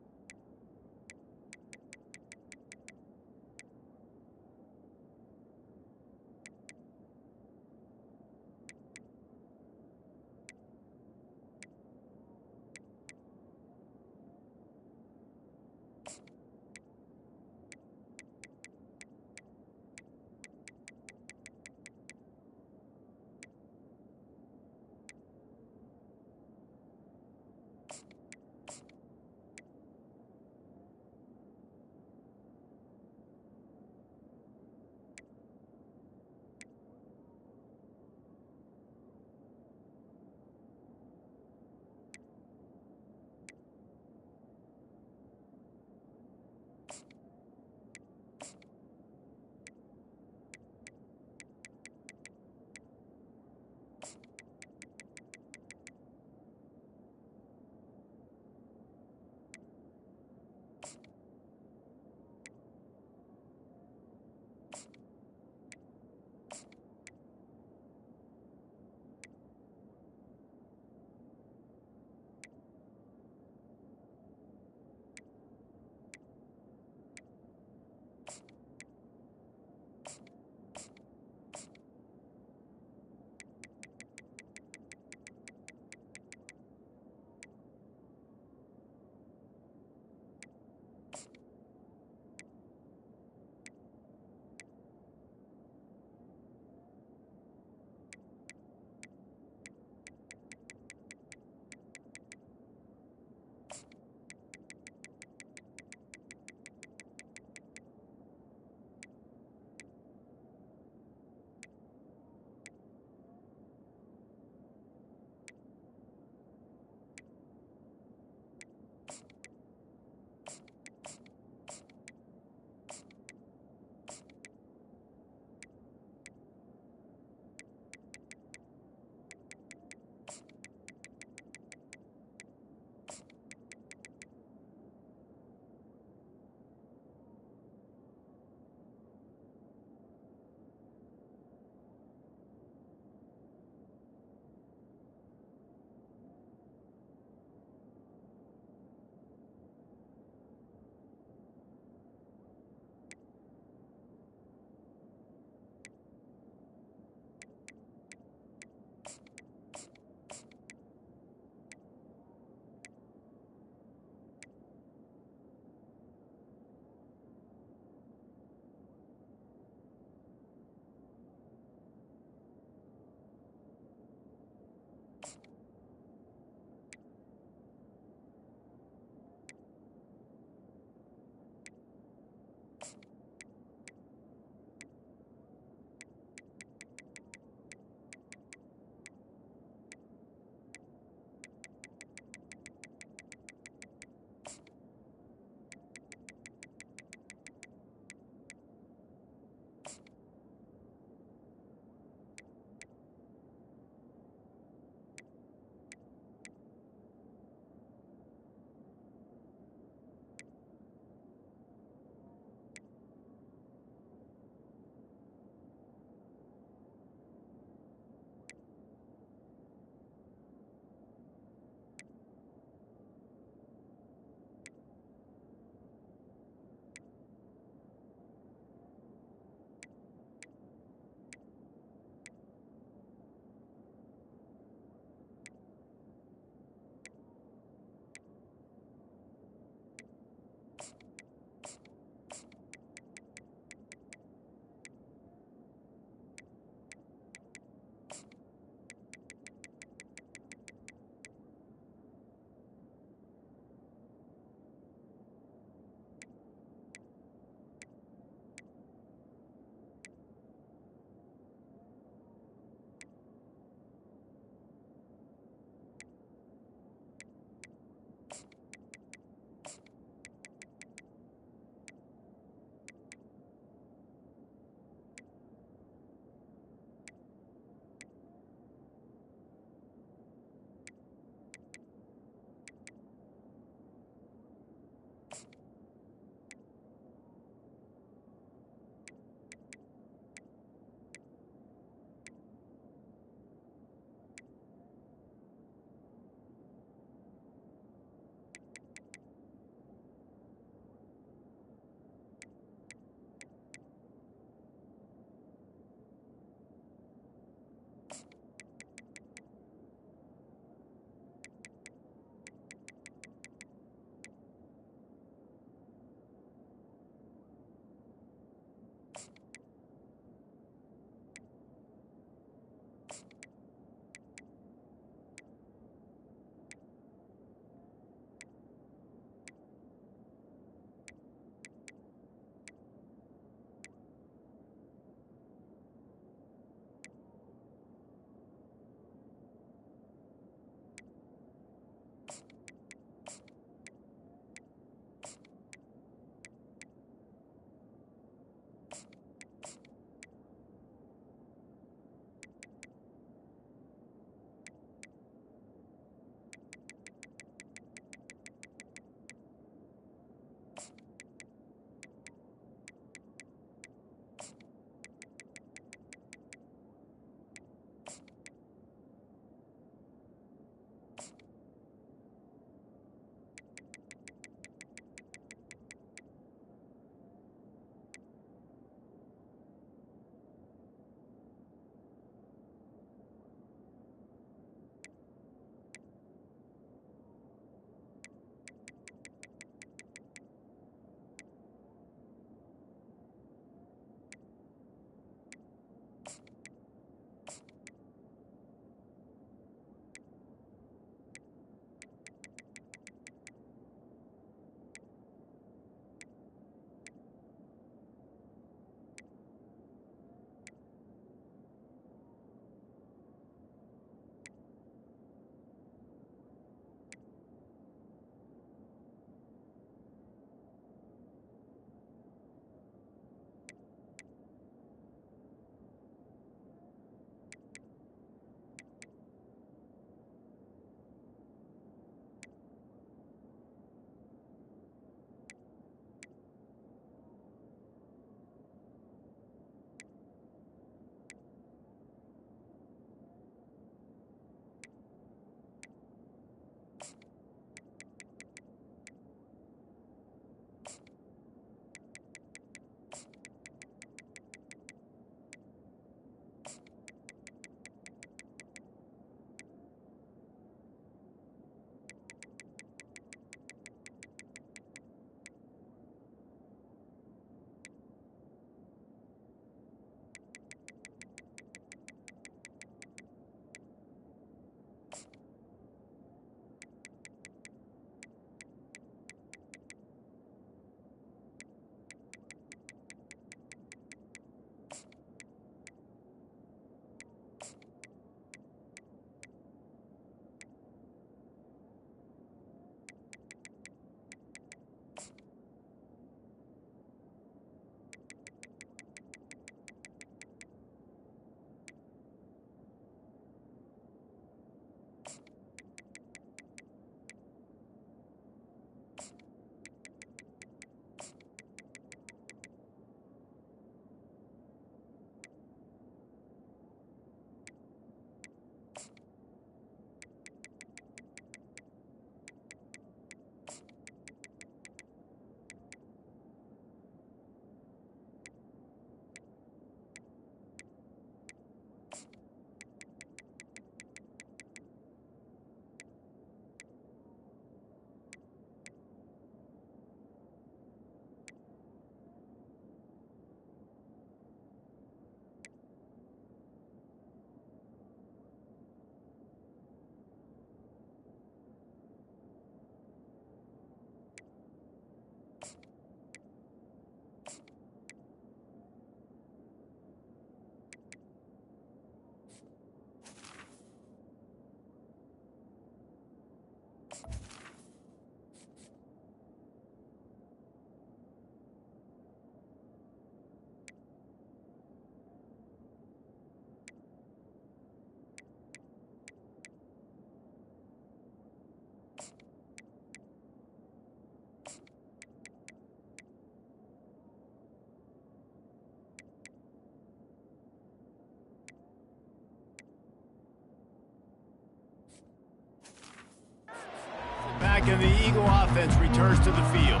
back, and the Eagle offense returns to the field.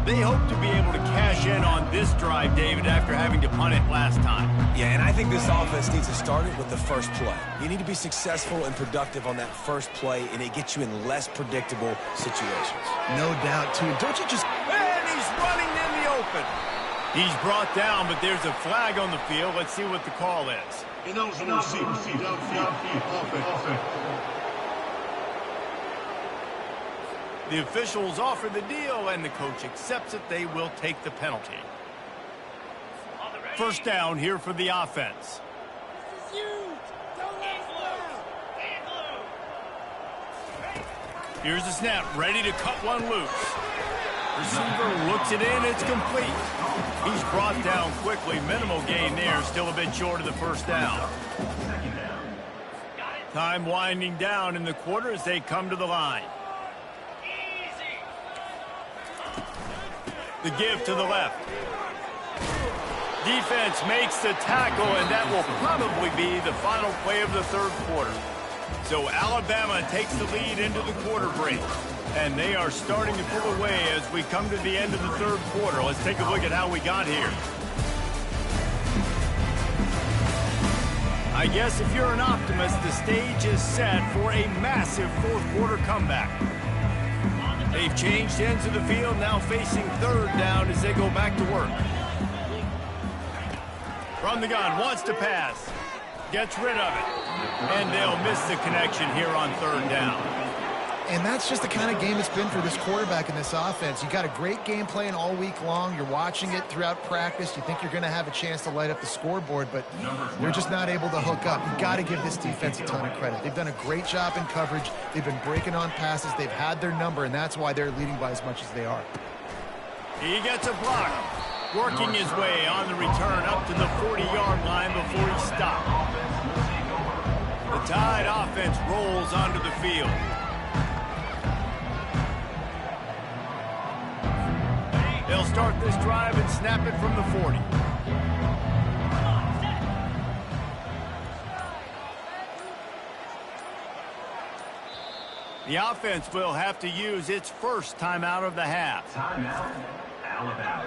They hope to be able to cash in on this drive, David, after having to punt it last time. Yeah, and I think this offense needs to start it with the first play. You need to be successful and productive on that first play, and it gets you in less predictable situations. No doubt, too. Don't you just... And he's running in the open. He's brought down, but there's a flag on the field. Let's see what the call is. The officials offer the deal, and the coach accepts it. They will take the penalty. First down here for the offense. Here's the snap, ready to cut one loose. Receiver looks it in, it's complete. He's brought down quickly. Minimal gain there, still a bit short of the first down. Time winding down in the quarter as they come to the line. The give to the left. Defense makes the tackle, and that will probably be the final play of the third quarter. So Alabama takes the lead into the quarter break, and they are starting to pull away as we come to the end of the third quarter. Let's take a look at how we got here. I guess if you're an optimist, the stage is set for a massive fourth quarter comeback. They've changed ends of the field, now facing third down as they go back to work. From the gun, wants to pass. Gets rid of it. And they'll miss the connection here on third down. And that's just the kind of game it's been for this quarterback in this offense. You got a great game plan all week long. You're watching it throughout practice. You think you're going to have a chance to light up the scoreboard, but they're just not able to hook up. You got to give this defense a ton of credit. They've done a great job in coverage. They've been breaking on passes. They've had their number, and that's why they're leading by as much as they are. He gets a block, working his way on the return up to the 40-yard line before he stopped. The Tide offense rolls onto the field. They'll start this drive and snap it from the 40. The offense will have to use its first timeout of the half. Timeout, Alabama.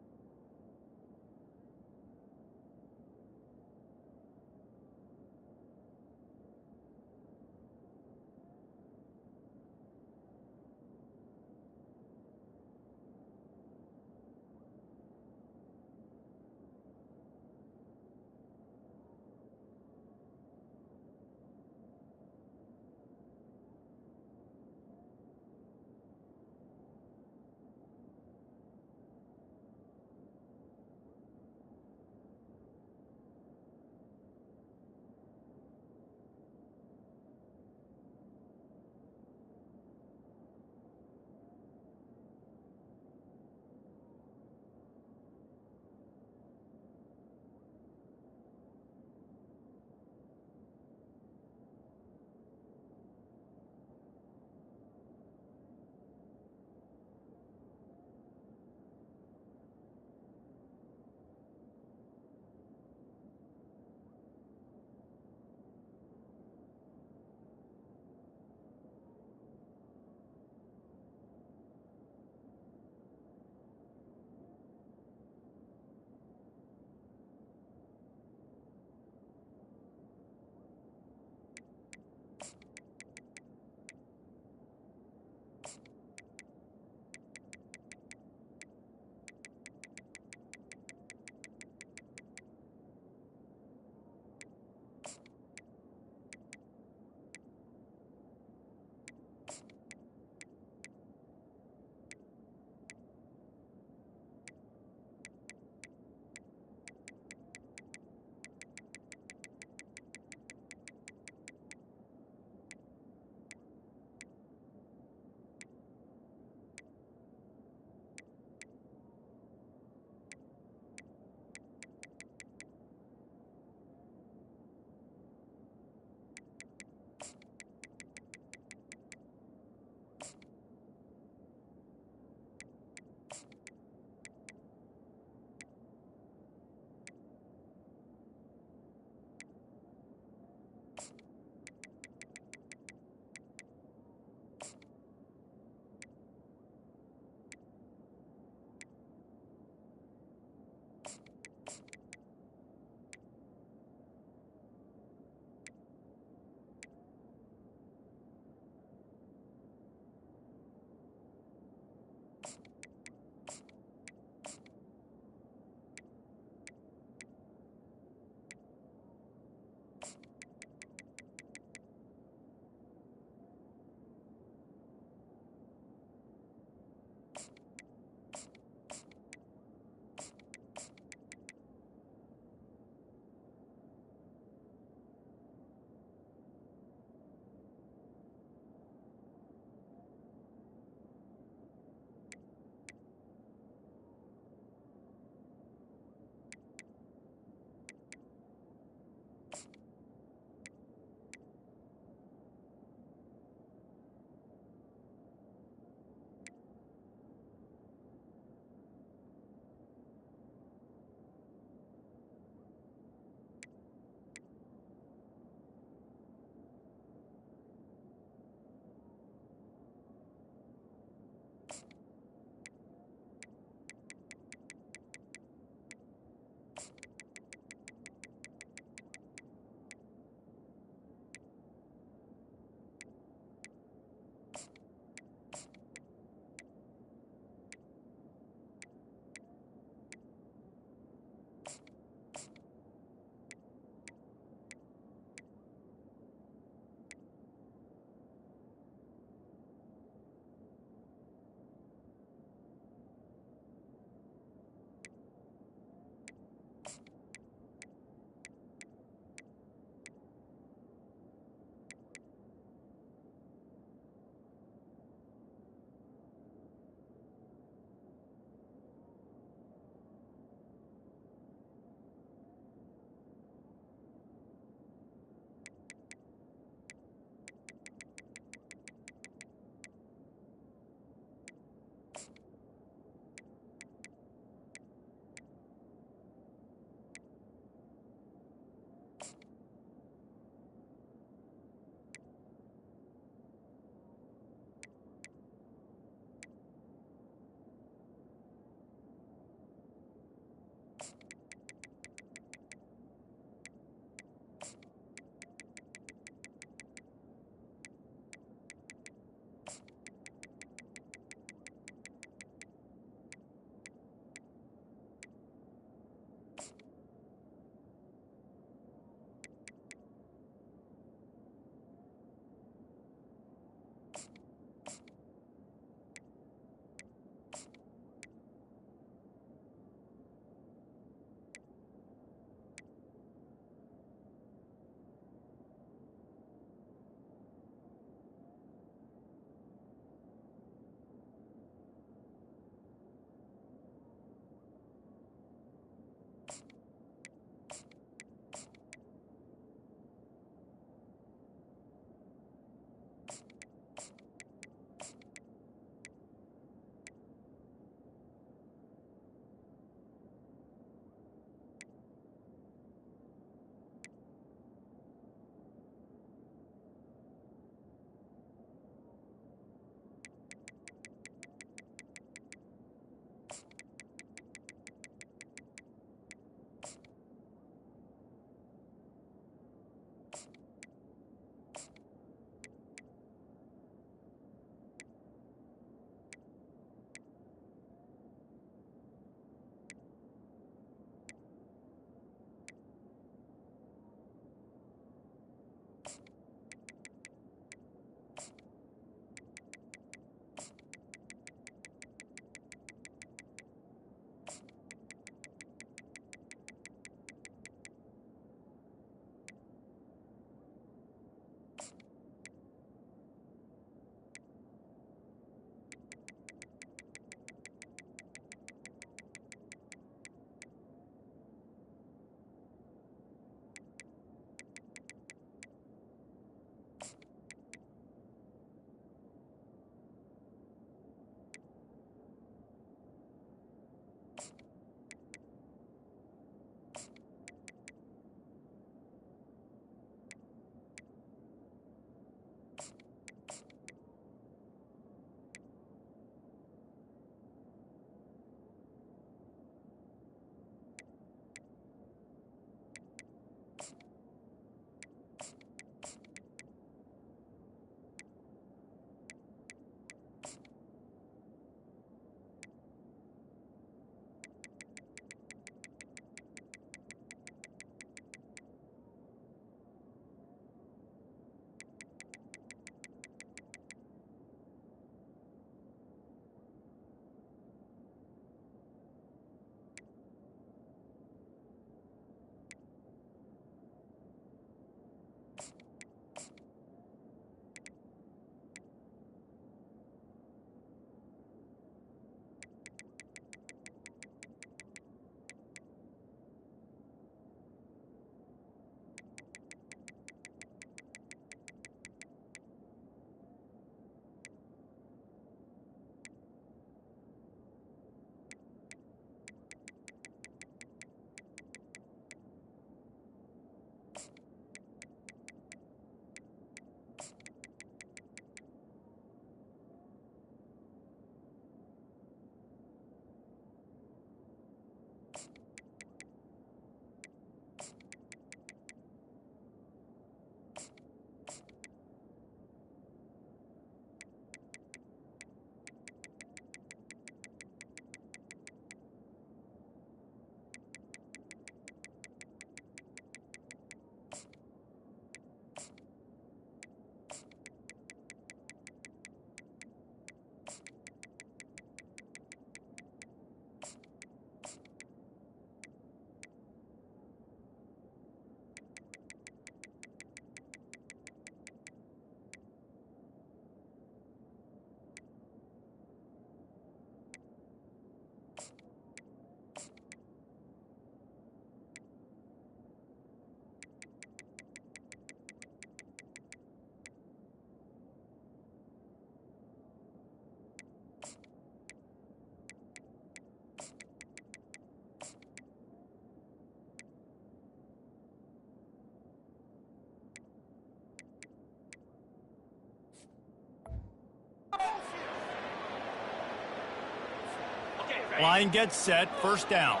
Line gets set, first down.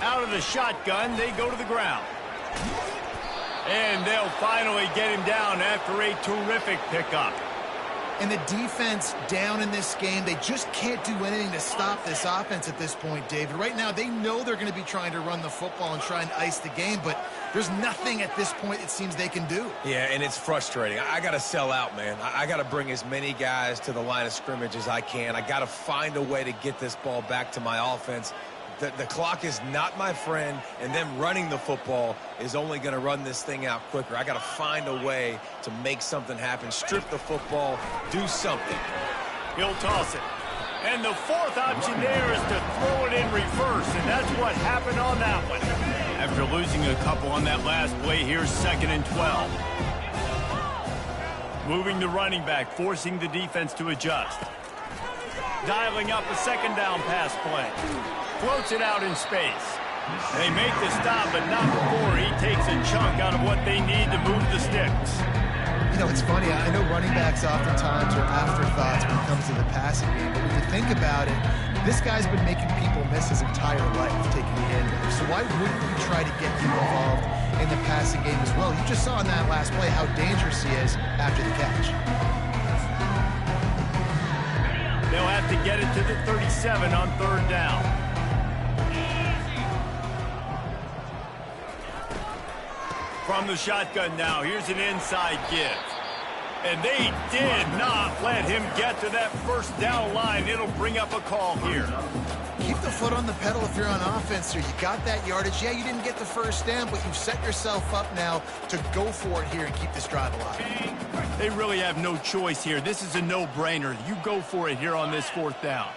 Out of the shotgun, they go to the ground. And they'll finally get him down after a terrific pickup. And the defense down in this game, they just can't do anything to stop this offense at this point, David. Right now, they know they're going to be trying to run the football and try and ice the game, but there's nothing at this point it seems they can do. Yeah, and it's frustrating. I got to sell out, man. I got to bring as many guys to the line of scrimmage as I can. I got to find a way to get this ball back to my offense. The clock is not my friend, and them running the football is only going to run this thing out quicker. I got to find a way to make something happen, strip the football, do something. He'll toss it. And the fourth option there is to throw it in reverse, and that's what happened on that one. After losing a couple on that last play, here's 2nd and 12. Moving the running back, forcing the defense to adjust. Dialing up a 2nd down pass play. Floats it out in space. They make the stop, but not before he takes a chunk out of what they need to move the sticks. You know, it's funny. I know running backs oftentimes are afterthoughts when it comes to the passing game, but when you think about it, this guy's been making people miss his entire life taking handoffs. So why wouldn't you try to get him involved in the passing game as well? You just saw in that last play how dangerous he is after the catch. They'll have to get it to the 37 on 3rd down. From the shotgun now, here's an inside give. And they did not let him get to that 1st down line. It'll bring up a call here. Keep the foot on the pedal if you're on offense here. You got that yardage. Yeah, you didn't get the 1st down, but you've set yourself up now to go for it here and keep this drive alive. They really have no choice here. This is a no-brainer. You go for it here on this 4th down.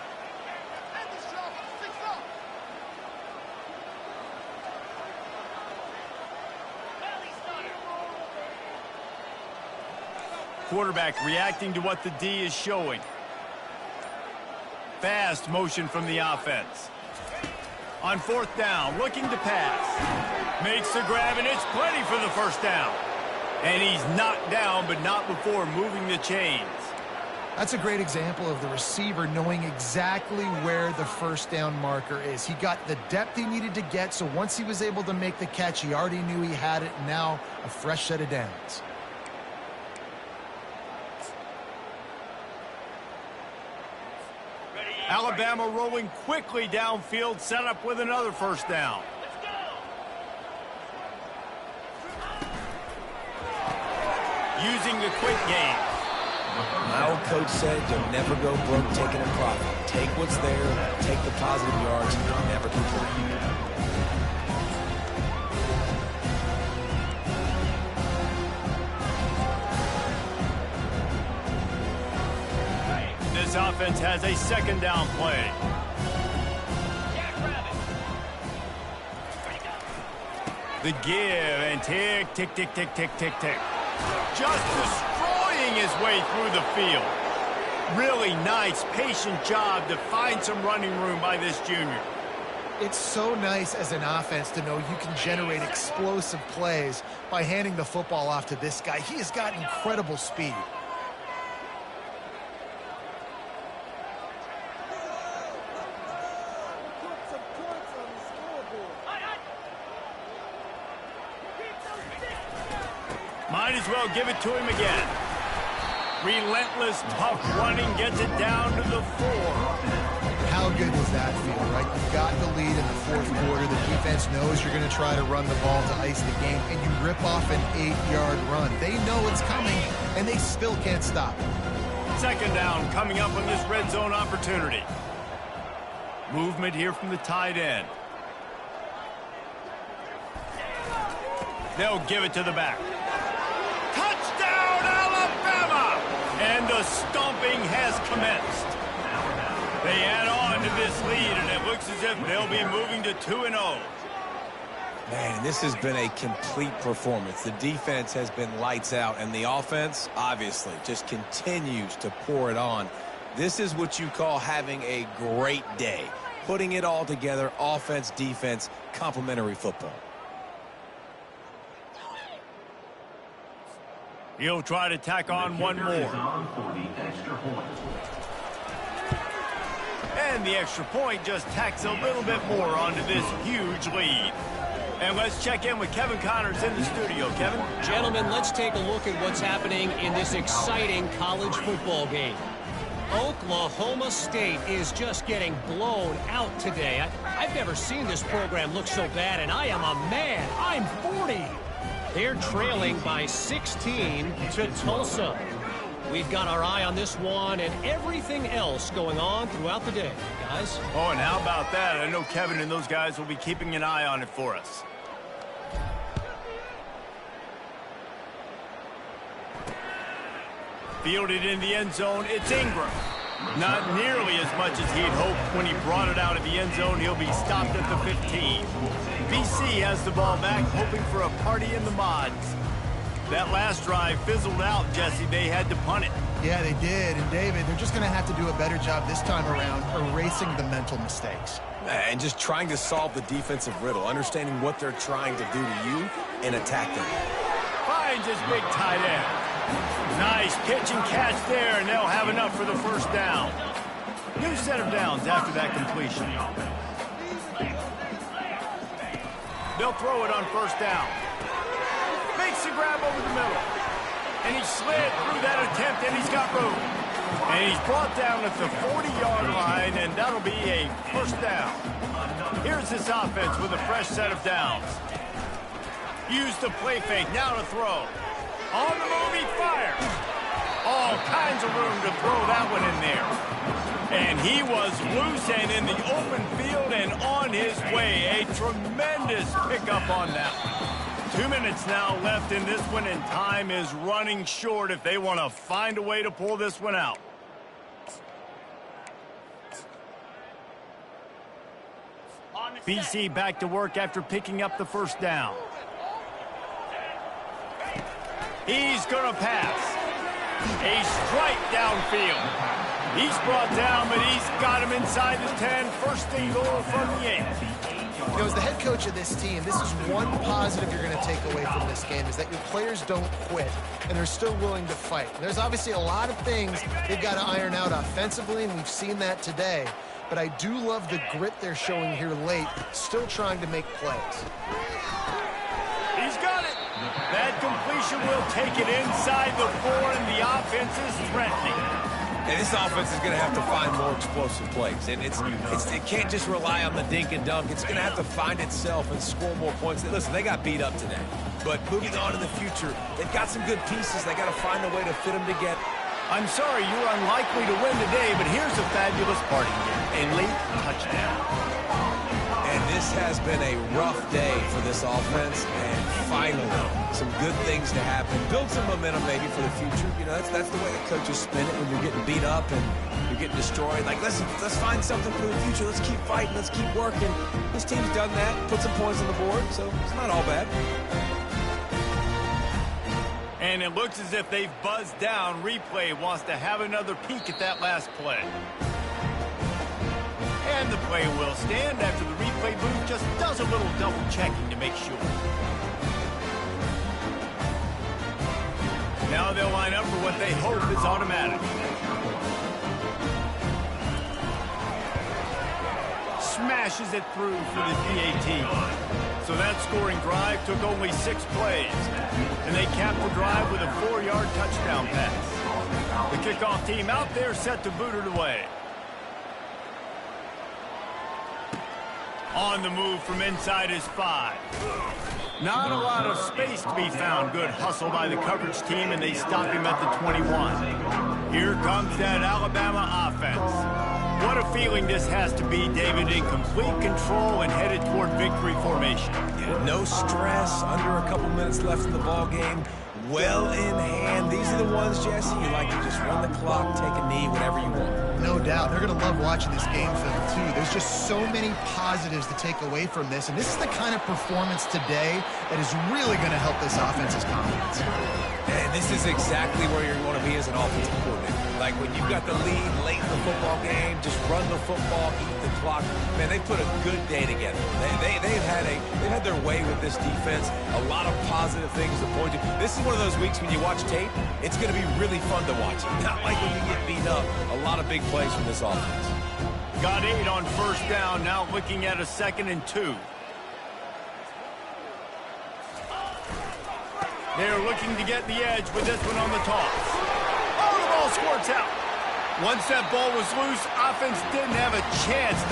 Quarterback reacting to what the D is showing. Fast motion from the offense. On 4th down, looking to pass. Makes the grab, and it's plenty for the 1st down. And he's knocked down, but not before moving the chains. That's a great example of the receiver knowing exactly where the 1st down marker is. He got the depth he needed to get, so once he was able to make the catch, he already knew he had it. Now a fresh set of downs. Alabama rolling quickly downfield, set up with another 1st down. Using the quick game. My old coach said you'll never go broke taking a profit. Take what's there, take the positive yards, and never complain. This offense has a 2nd down play. The give and tick, tick, tick, tick, tick, tick, tick. Just destroying his way through the field. Really nice, patient job to find some running room by this junior. It's so nice as an offense to know you can generate explosive plays by handing the football off to this guy. He has got incredible speed. Might as well give it to him again. Relentless, tough running gets it down to the 4. How good does that feel, right? You've got the lead in the 4th quarter. The defense knows you're going to try to run the ball to ice the game, and you rip off an 8-yard run. They know it's coming, and they still can't stop it. 2nd down coming up on this red zone opportunity. Movement here from the tight end. They'll give it to the back. Touchdown, Alabama! And the stomping has commenced. They add on to this lead, and it looks as if they'll be moving to 2-0. Man, this has been a complete performance. The defense has been lights out, and the offense, obviously, just continues to pour it on. This is what you call having a great day. Putting it all together, offense, defense, complementary football. He'll try to tack on one more. And the extra point just tacks a little bit more onto this huge lead. And let's check in with Kevin Connors in the studio. Kevin? Gentlemen, let's take a look at what's happening in this exciting college football game. Oklahoma State is just getting blown out today. I've never seen this program look so bad, and I am a man. I'm 40. They're trailing by 16 to Tulsa. We've got our eye on this one and everything else going on throughout the day, guys. Oh, and how about that? I know Kevin and those guys will be keeping an eye on it for us. Fielded in the end zone, it's Ingram. Not nearly as much as he'd hoped when he brought it out of the end zone. He'll be stopped at the 15. BC has the ball back, hoping for a party in the mods. That last drive fizzled out, Jesse. They had to punt it. Yeah, they did. And, David, they're just going to have to do a better job this time around erasing the mental mistakes. And just trying to solve the defensive riddle, understanding what they're trying to do to you and attack them. Finds his big tight end. Nice pitch and catch there, and they'll have enough for the first down. New set of downs after that completion. They'll throw it on first down. Makes the grab over the middle. And he slid through that attempt, and he's got room. And he's brought down at the 40-yard line, and that'll be a first down. Here's this offense with a fresh set of downs. Use the play fake, now to throw. On the move, he fires. All kinds of room to throw that one in there. And he was loose and in the open field and on his way. A tremendous pickup on that one. 2 minutes now left in this one, and time is running short if they want to find a way to pull this one out. BC back to work after picking up the first down. He's going to pass. A strike downfield. He's brought down, but he's got him inside the 10. First and goal from the 8. You know, as the head coach of this team, this is one positive you're going to take away from this game, is that your players don't quit, and they're still willing to fight. There's obviously a lot of things they've got to iron out offensively, and we've seen that today. But I do love the grit they're showing here late, still trying to make plays. He's got it. That completion will take it inside the 4, and the offense is threatening. And this offense is going to have to find more explosive plays. And it can't just rely on the dink and dunk. It's going to have to find itself and score more points. Listen, they got beat up today. But moving on in the future, they've got some good pieces. They got to find a way to fit them together. I'm sorry you're unlikely to win today, but here's a fabulous parting game. A late touchdown. And this has been a rough day for this offense, and finally, some good things to happen. Build some momentum maybe for the future. You know, that's the way the coaches spin it when you're getting beat up and you're getting destroyed. Like, let's find something for the future. Let's keep fighting. Let's keep working. This team's done that, put some points on the board, so it's not all bad. And it looks as if they've buzzed down. Replay wants to have another peek at that last play. And the play will stand after the replay booth just does a little double checking to make sure. Now they'll line up for what they hope is automatic. Smashes it through for the PAT. So that scoring drive took only 6 plays. And they capped the drive with a 4-yard touchdown pass. The kickoff team out there set to boot it away. On the move from inside his 5. Not a lot of space to be found. Good hustle by the coverage team, and they stop him at the 21. Here comes that Alabama offense. What a feeling this has to be, David, in complete control and headed toward victory formation. No stress, under a couple minutes left in the ball game. Well in hand. These are the ones, Jesse, you like to just run the clock, take a knee, whatever you want. no doubt. They're going to love watching this game film, too. There's just so many positives to take away from this, and this is the kind of performance today that is really going to help this offense's confidence. And this is exactly where you're going to be as an offensive coordinator. Like when you've got the lead late in the football game, just run the football, eat the clock. Man, they put a good day together. They've had their way with this defense. A lot of positive things to point to. This is one of those weeks when you watch tape, it's going to be really fun to watch. Not like when you get beat up. A lot of big plays from this offense. Got 8 on first down, now looking at a 2nd and 2. They're looking to get the edge with this one on the toss. Oh, the ball squirts out. Once that ball was loose, offense didn't have a chance.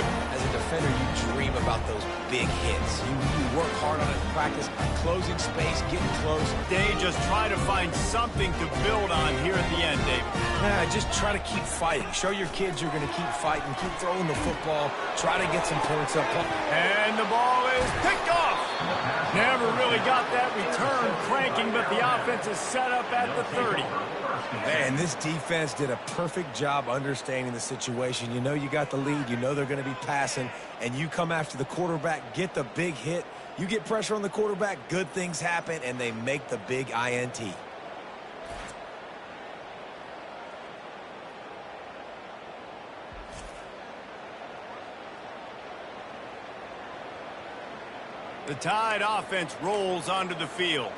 As a defender, you dream about those big hits. You work hard on it in practice, closing space, getting close. They just try to find something to build on here at the end, David. Yeah, just try to keep fighting. Show your kids you're going to keep fighting, keep throwing the football, try to get some points up. And the ball is picked off. Never really got that return cranking, but the offense is set up at the 30. Man, this defense did a perfect job understanding the situation. You know you got the lead. You know they're going to be passing, and you come after the quarterback, get the big hit. You get pressure on the quarterback, good things happen, and they make the big INT. The Tide offense rolls onto the field.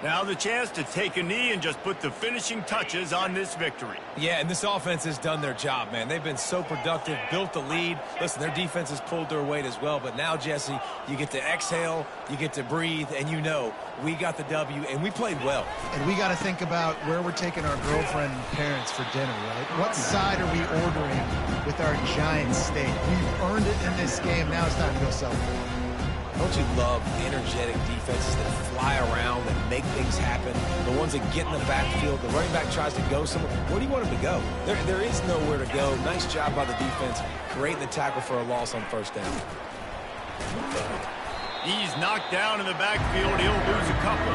Now the chance to take a knee and just put the finishing touches on this victory. Yeah, and this offense has done their job, man. They've been so productive, built the lead. Listen, their defense has pulled their weight as well. But now, Jesse, you get to exhale, you get to breathe, and you know we got the W, and we played well. And we got to think about where we're taking our girlfriend and parents for dinner, right? What side are we ordering with our giant steak? We've earned it in this game. Now it's time to go celebrate. Don't you love energetic defenses that fly around, that make things happen? The ones that get in the backfield, the running back tries to go somewhere. Where do you want him to go? There is nowhere to go. Nice job by the defense. Great in the tackle for a loss on first down. He's knocked down in the backfield. He'll lose a couple.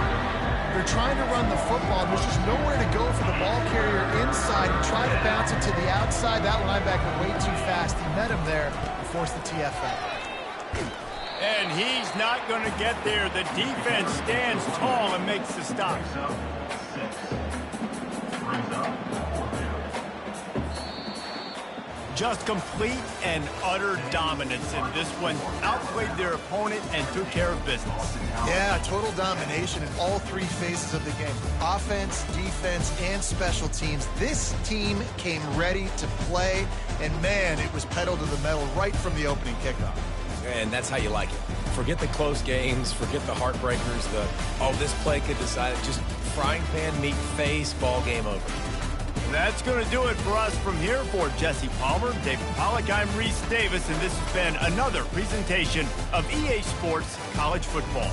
They're trying to run the football. There's just nowhere to go for the ball carrier inside. He tried to bounce it to the outside. That linebacker way too fast. He met him there and forced the TFL. And he's not going to get there. The defense stands tall and makes the stop. Just complete and utter dominance in this one. Outplayed their opponent and took care of business. Yeah, total domination in all 3 phases of the game. Offense, defense, and special teams. This team came ready to play, and man, it was pedal to the metal right from the opening kickoff. And that's how you like it. Forget the close games, forget the heartbreakers, this play could decide it. Just frying pan meat face, ball game over. That's going to do it for us from here. For Jesse Palmer, David Pollack, I'm Reese Davis, and this has been another presentation of EA Sports College Football.